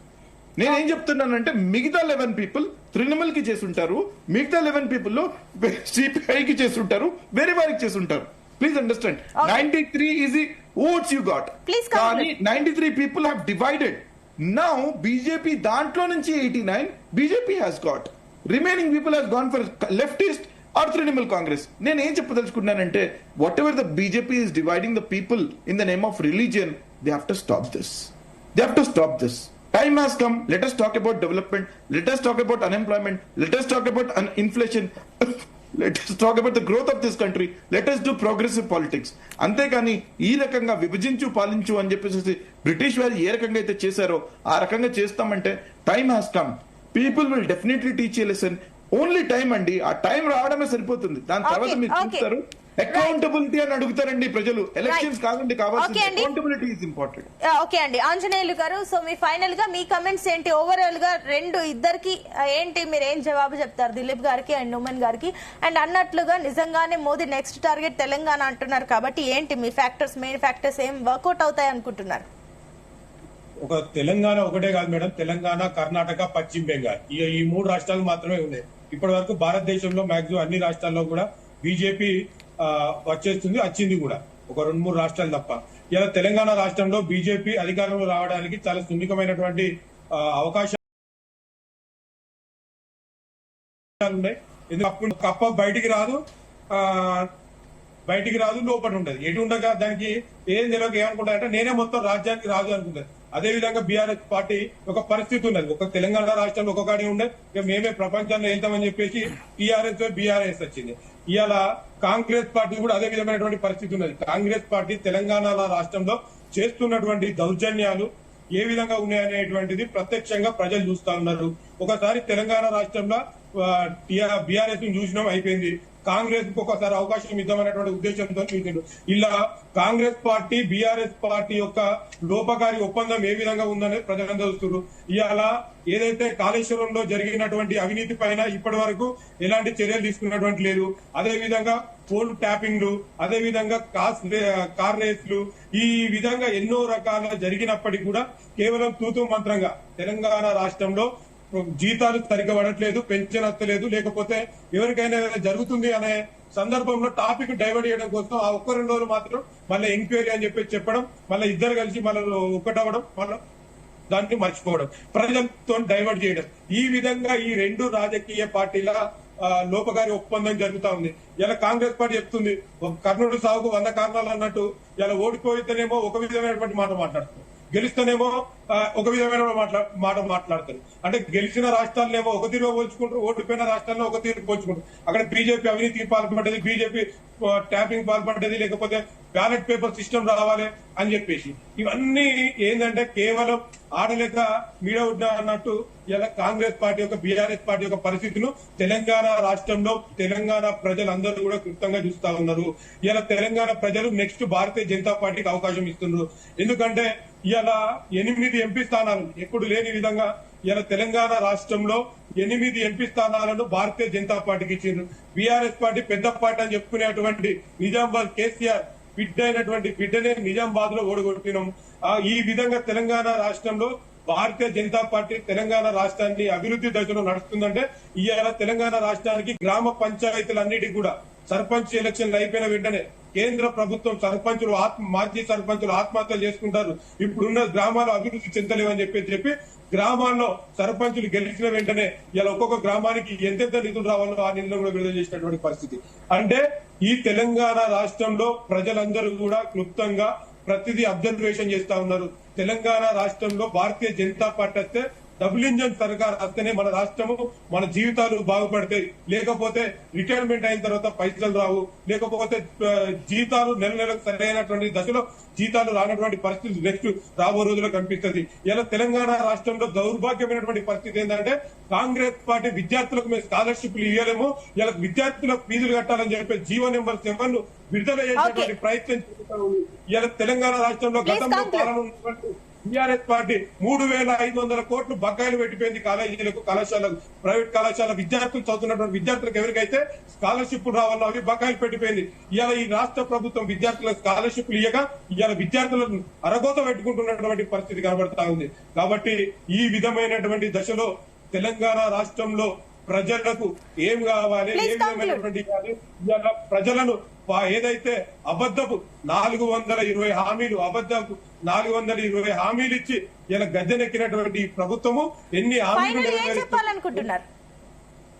నేనేం చెప్తున్నానంటే, మిగతా 11 పీపుల్ తృణమూల్ కి చేసుంటారు, మిగతా 11 పీపుల్ లో సిపిఐకి చేసుంటారు, వేరే వారికి చేసుంటారు. Please understand, 93 is the votes you got. కానీ 93 people have divided. Now BJP దాంట్లో నుంచి 89 BJP has got. Remaining people has gone for leftist or Trinamool Congress. నేను ఏం చెప్పదలుచుకున్నానంటే, whatever the BJP is dividing the people in the name of religion, they have to stop this. Time has come. Let us talk about development. Let us talk about unemployment. Let us talk about inflation. Let us talk about the growth of this country. Let us do progressive politics. అంతేకాని ఈ రకంగా విభజించు పాలించు అని చెప్పేసి బ్రిటిష్ వారు ఏ రకంగా అయితే చేశారో ఆ రకంగా చేస్తామంటే, time has come. People will definitely teach a lesson. Only time అండి, ఆ టైం రావడమే సరిపోతుంది. దాని తర్వాత మీరు చూస్తారు అకౌంటబిలిటీ అని అడుగుతారండి ప్రజలు. ఎలక్షన్స్ కాదండి కావాల్సింది, అకౌంటబిలిటీ ఇస్ ఇంపార్టెంట్. ఓకే అండి ఆంజనేయులు గారు, సో మీ ఫైనల్ గా మీ కమెంట్స్ ఏంటి? ఓవరాల్ గా ఇద్దరికి ఏంటి, మీరు ఏం జవాబు చెప్తారు? దిలీప్ గారికి అండ్ నూమన్ గారికి. అండ్ అన్నట్లుగా నిజంగానే మోదీ నెక్స్ట్ టార్గెట్ తెలంగాణ అంటున్నారు కాబట్టి ఏంటి మీ ఫ్యాక్టర్స్, మెయిన్ ఫ్యాక్టర్స్ ఏం వర్కౌట్ అవుతాయి అనుకుంటున్నారు? ఒక తెలంగాణ ఒకటే కాదు మేడం, తెలంగాణ, కర్ణాటక, పశ్చిమ బెంగాల్ ఈ 3 రాష్ట్రాలు మాత్రమే ఉన్నాయి. ఇప్పటి వరకు భారతదేశంలో మాక్సిమం అన్ని రాష్ట్రాల్లో కూడా బీజేపీ వచ్చింది కూడా, ఒక 2-3 రాష్ట్రాలు తప్ప. ఇలా తెలంగాణ రాష్ట్రంలో బీజేపీ అధికారంలో రావడానికి చాలా సున్నితమైనటువంటి అవకాశాలు ఉన్నాయి. ఎందుకంటే కప్ప బయటికి రాదు, లోపల ఉంటది. ఎటు ఉండగా దానికి ఏం తెలియక ఏమనుకుంటారంటే నేనే మొత్తం రాజ్యానికి రాజు అనుకుంటారు. అదే విధంగా బీఆర్ఎస్ పార్టీ ఒక పరిస్థితి ఉన్నది. ఒక తెలంగాణ రాష్ట్రంలో ఒక్కొక్కటి ఉండే, ఇక మేమే ప్రపంచంలో వెళ్తామని చెప్పేసి బీఆర్ఎస్ వచ్చింది. ఇవాళ కాంగ్రెస్ పార్టీ కూడా అదే విధమైనటువంటి పరిస్థితి ఉన్నది. కాంగ్రెస్ పార్టీ తెలంగాణ రాష్ట్రంలో చేస్తున్నటువంటి దౌర్జన్యాలు ఏ విధంగా ఉన్నాయనేటువంటిది ప్రత్యక్షంగా ప్రజలు చూస్తా ఉన్నారు. ఒకసారి తెలంగాణ రాష్ట్రంలో బీఆర్ఎస్ చూసినాం, అయిపోయింది. కాంగ్రెస్ కు ఒకసారి అవకాశం ఇద్దామనేటువంటి ఉద్దేశంతో చూసిండు. ఇలా కాంగ్రెస్ పార్టీ బీఆర్ఎస్ పార్టీ యొక్క లోపకారి ఒప్పందం ఏ విధంగా ఉందనేది ప్రజలందరూ చూస్తున్నారు. ఇవాళ ఏదైతే కాళేశ్వరంలో జరిగినటువంటి అవినీతి పైన ఇప్పటి వరకు ఎలాంటి చర్యలు తీసుకున్నటువంటి లేదు. అదే విధంగా ఫోన్ ట్యాపింగ్లు, అదే విధంగా కార్ రేస్లు, ఈ విధంగా ఎన్నో రకాల జరిగినప్పటికీ కూడా కేవలం తూతూ మంత్రంగా తెలంగాణ రాష్ట్రంలో జీతాలు సరిగ్గా పడట్లేదు, పెన్షన్ వస్తలేదు, లేకపోతే ఎవరికైనా జరుగుతుంది అనే సందర్భంలో టాపిక్ డైవర్ట్ చేయడం కోసం ఆ 1-2 రోజులు మాత్రం మళ్ళీ ఎంక్వైరీ అని చెప్పడం, మళ్ళీ ఇద్దరు కలిసి మళ్ళీ ఒక్కటవడం, మళ్ళీ దాన్ని మర్చిపోవడం, ప్రజలతో డైవర్ట్ చేయడం. ఈ విధంగా ఈ 2 రాజకీయ పార్టీల లోపకారి ఒప్పందం జరుగుతా ఉంది. ఇలా కాంగ్రెస్ పార్టీ చెప్తుంది కర్ణుడు సాగుకు 100 కారణాలు అన్నట్టు, ఇలా ఓడిపోయితేనేమో ఒక విధమైనటువంటి మాట మాట్లాడుతుంది, గెలిస్తేనేమో ఒక విధమైన మాట మాట్లాడతారు. అంటే గెలిచిన రాష్ట్రాలనేమో ఒక తీరు పోల్చుకుంటారు, ఓడిపోయిన రాష్ట్రాల్లో ఒక తీరు పోల్చుకుంటారు. అక్కడ బీజేపీ అవినీతికి పాల్పడ్డది, బీజేపీ ట్యాపింగ్ పాల్పడ్డది, లేకపోతే బ్యాలెట్ పేపర్ సిస్టమ్ రావాలి అని చెప్పేసి ఇవన్నీ ఏంటంటే కేవలం ఆడలేక మీడియా ఉన్నా అన్నట్టు ఇలా కాంగ్రెస్ పార్టీ యొక్క బీఆర్ఎస్ పార్టీ యొక్క పరిస్థితులు తెలంగాణ రాష్ట్రంలో తెలంగాణ ప్రజలందరూ కూడా క్లుప్తంగా చూస్తా ఉన్నారు. ఇలా తెలంగాణ ప్రజలు నెక్స్ట్ భారతీయ జనతా పార్టీకి అవకాశం ఇస్తున్నారు. ఎందుకంటే ఇలా 8 ఎంపీ స్థానాలు ఎప్పుడు లేని విధంగా ఇలా తెలంగాణ రాష్ట్రంలో 8 ఎంపీ స్థానాలను భారతీయ జనతా పార్టీకి ఇచ్చిండ్రు. బీఆర్ఎస్ పార్టీ పెద్ద పార్టీ అని చెప్పుకునేటువంటి నిజామాబాద్ కేసీఆర్ బిడ్డనే నిజామాబాద్ లో ఓడగొట్టినాం. ఈ విధంగా తెలంగాణ రాష్ట్రంలో భారతీయ జనతా పార్టీ తెలంగాణ రాష్ట్రాన్ని అభివృద్ధి దశలో నడుస్తుందంటే ఇవాళ తెలంగాణ రాష్ట్రానికి గ్రామ పంచాయతీలన్నిటికీ కూడా సర్పంచ్ ఎలక్షన్లు అయిపోయిన వెంటనే కేంద్ర ప్రభుత్వం మాజీ సర్పంచులు ఆత్మహత్యలు చేసుకుంటారు. ఇప్పుడున్న గ్రామాలు అభివృద్ధి చెందలేవని చెప్పి గ్రామాల్లో సర్పంచులు గెలిచిన వెంటనే ఇలా ఒక్కొక్క గ్రామానికి ఎంతెంత నిధులు రావాలో ఆ నిధులు కూడా విడుదల చేసినటువంటి పరిస్థితి. అంటే ఈ తెలంగాణ రాష్ట్రంలో ప్రజలందరూ కూడా క్లుప్తంగా ప్రతిదీ అబ్జర్వేషన్ చేస్తా ఉన్నారు. తెలంగాణ రాష్ట్రంలో భారతీయ జనతా పార్టీ వస్తే డబుల్ ఇంజన్ సర్కార్ వస్తేనే మన రాష్ట్రము, మన జీవితాలు బాగుపడతాయి. లేకపోతే రిటైర్మెంట్ అయిన తర్వాత పైసలు రావు, లేకపోతే జీతాలు నెలకు సరైనటువంటి దశలో జీతాలు రానటువంటి పరిస్థితి నెక్స్ట్ రాబో రోజుల్లో కనిపిస్తుంది. ఇలా తెలంగాణ రాష్ట్రంలో దౌర్భాగ్యమైనటువంటి పరిస్థితి ఏంటంటే కాంగ్రెస్ పార్టీ విద్యార్థులకు మేము స్కాలర్షిప్లు ఇవ్వలేము, ఇలా విద్యార్థులకు ఫీజులు కట్టాలని చెప్పి జీవో నెంబర్ 7 విడుదల చేసేటువంటి ప్రయత్నం చేస్తూ ఉంది. ఇలా తెలంగాణ రాష్ట్రంలో గతంలో పాలన ఉన్నటువంటి టీఆర్ఎస్ పార్టీ 3,500 కోట్లు బకాయిలు పెట్టిపోయింది కాలేజీలకు, కళాశాలకు, ప్రైవేట్ కళాశాల విద్యార్థులు చదువుతున్నటువంటి విద్యార్థులకు ఎవరికైతే స్కాలర్షిప్లు రావాలో అవి బకాయిలు పెట్టిపోయింది. ఇవాళ ఈ రాష్ట్ర ప్రభుత్వం విద్యార్థులకు స్కాలర్షిప్లు ఇవ్వగా ఇవాళ విద్యార్థులను అరగోత పెట్టుకుంటున్నటువంటి పరిస్థితి కనబడతా ఉంది. కాబట్టి ఈ విధమైనటువంటి దశలో తెలంగాణ రాష్ట్రంలో ప్రజలకు ఏం కావాలి, ఏ విధమైనటువంటి ఇవాళ ప్రజలను ఏదైతే అబద్ధపు 420 హామీలు, అబద్ధపు 420 హామీలు ఇచ్చి ఇలా గద్దెనెక్కినటువంటి ప్రభుత్వము ఎన్ని హామీలు చెప్పాలనుకుంటున్నారు?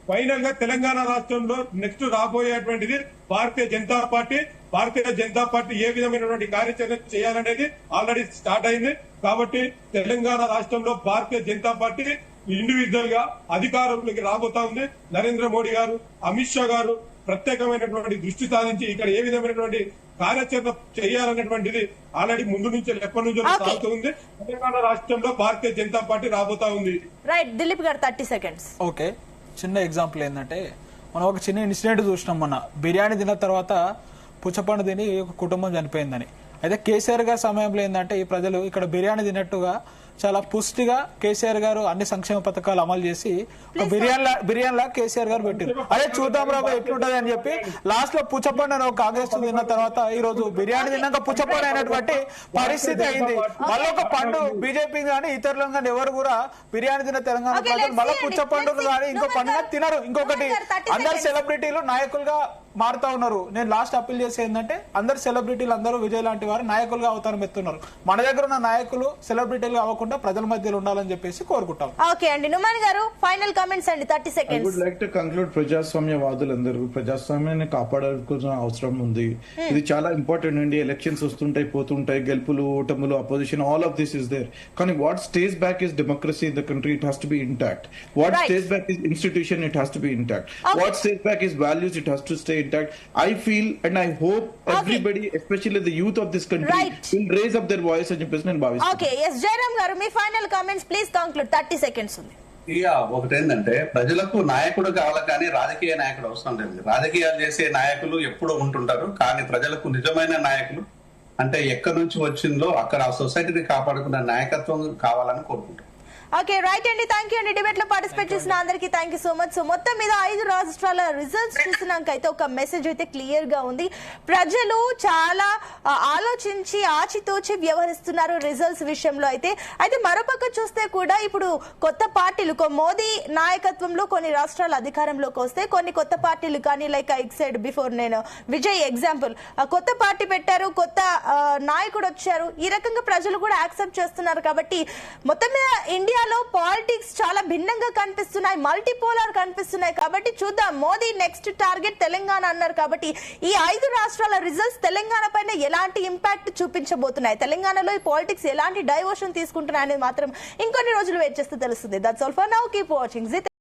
ఫైనల్ గా తెలంగాణ రాష్ట్రంలో next రాబోయేటువంటిది Bharatiya Janata party. Bharatiya Janata party ఏ విధమైనటువంటి కార్యాచరణ చేయాలనేది ఆల్రెడీ స్టార్ట్ అయింది. కాబట్టి తెలంగాణ రాష్ట్రంలో భారతీయ జనతా పార్టీ ఇండివిజువల్ గా అధికారంలోకి రాబోతా ఉంది. నరేంద్ర మోడీ గారు, అమిత్ షా గారు ప్రత్యేకమైనటువంటి దృష్టి సాధించి ఇక్కడ ఏ విధమైనటువంటి కార్యాచరణ చేయాలనేటువంటిది ఆల్రెడీ ముందు నుంచి ఎప్పటి నుంచో సాగుతుంది. తెలంగాణ రాష్ట్రంలో భారతీయ జనతా పార్టీ రాబోతా ఉంది. రైట్ దిలీప్ గారు 30 seconds. ఓకే, చిన్న ఎగ్జాంపుల్ ఏంటంటే మనం ఒక చిన్న ఇన్సిడెంట్ చూసినాం. మొన్న బిర్యానీ తిన్న తర్వాత పుచ్చపండు తిని ఒక కుటుంబం చనిపోయిందని. అయితే కేసీఆర్ గారి సమయంలో ఏంటంటే ఈ ప్రజలు ఇక్కడ బిర్యానీ తిన్నట్టుగా చాలా పుష్టిగా కేసీఆర్ గారు అన్ని సంక్షేమ పథకాలు అమలు చేసి బిర్యానీలా కేసీఆర్ గారు పెట్టారు. అదే చూద్దాం రాబోయే ఎట్లుంటది అని చెప్పి లాస్ట్ లో పుచ్చపండు కాంగ్రెస్ తిన్న తర్వాత ఈ రోజు బిర్యానీ తిన్నాక పుచ్చపండు అయినటువంటి పరిస్థితి అయింది. మళ్ళీ ఒక పండు బీజేపీ గానీ ఇతరులు కానీ ఎవరు కూడా బిర్యానీ తిన్న తెలంగాణ ప్రజలు మళ్ళీ పుచ్చపండు కానీ ఇంకో పండుగ తినరు. ఇంకొకటి అందరు సెలబ్రిటీలు నాయకులుగా మారుతా ఉన్నారు. నేను లాస్ట్ అప్పీల్ చేసి ఏంటంటే అందరు సెలబ్రిటీలు అందరూ విజయ్ లాంటి వారు నాయకులుగా అవతారం ఎత్తున్నారు. మన దగ్గర ఉన్న నాయకులు సెలబ్రిటీలు అవ్వకుండా ప్రజల మధ్యలో ఉండాలని చెప్పేసి కోరుకుంటాం. ఓకే అండి, నుమాన్ గారు ఫైనల్ కామెంట్స్ అండి, 30 I seconds. would like to conclude ప్రజాస్వామ్యవాదులందరూ ప్రజాస్వామ్యాన్ని కాపాడాల్సిన అవసరం ఉంది. ఇది చాలా ఇంపార్టెంట్ అండి. ఎలక్షన్స్ వస్తుంటాయి పోతుంటాయి, గెలుపులు ఓటములు opposition all of this is there. కానీ what stays back is democracy in the country. It has to be intact. What stays back is institution. It has to be intact. What stays back is values. It has to stay intact. I feel and I hope everybody, especially the youth of this country, will raise up their voice అని చెప్పేసి నేను భావిస్తున్నాను. ఓకే, ఎస్ జయరామ్ గారు మీ final comments please conclude, 30 seconds ఉంది. ఇక ఒకటేంటంటే ప్రజలకు నాయకుడు కావాలి కానీ రాజకీయ నాయకుడు అవసరం లేదు. రాజకీయాలు చేసే నాయకులు ఎప్పుడూ ఉంటుంటారు, కానీ ప్రజలకు నిజమైన నాయకులు అంటే ఎక్కడి నుంచి వచ్చిందో అక్కడ ఆ సొసైటీని కాపాడుకున్న నాయకత్వం కావాలని కోరుకుంటారు. ఓకే రైట్ అండి, థ్యాంక్ యూ అండి. డిబేట్ లో పార్టిసిపేట్ చేసిన అందరికి thank you so much. So మొత్తం మీద 5 రాష్ట్రాల రిజల్ట్స్ చూసినాక అయితే ఒక మెసేజ్ అయితే క్లియర్ గా ఉంది. ప్రజలు చాలా ఆలోచించి ఆచితూచి వ్యవహరిస్తున్నారు రిజల్ట్స్ విషయంలో అయితే. మరోపక్క చూస్తే కూడా ఇప్పుడు కొత్త పార్టీలు మోదీ నాయకత్వంలో కొన్ని రాష్ట్రాలు అధికారంలోకి వస్తే కొన్ని కొత్త పార్టీలు కానీ లైక్ ఐ సెడ్ బిఫోర్ నేను విజయ్ ఎగ్జాంపుల్ కొత్త పార్టీ పెట్టారు, కొత్త నాయకుడు వచ్చారు. ఈ రకంగా ప్రజలు కూడా యాక్సెప్ట్ చేస్తున్నారు. కాబట్టి మొత్తం మీద ఇండియాలో పాలిటిక్స్ చాలా భిన్నంగా కనిపిస్తున్నాయి, మల్టీపోలార్ కనిపిస్తున్నాయి. కాబట్టి చూద్దాం, మోదీ నెక్స్ట్ టార్గెట్ తెలంగాణ అన్నారు. కాబట్టి ఈ 5 రాష్ట్రాల రిజల్ట్స్ తెలంగాణ పైన ఎలాంటి ఇంపాక్ట్ చూపించబోతున్నాయి, తెలంగాణలో ఈ పాలిటిక్స్ ఎలాంటి డైవర్షన్ తీసుకుంటున్నాయి అనేది మాత్రం ఇంకొన్ని రోజులు వెయిట్ చేస్తే తెలుస్తుంది. That's all for now. Keep watching.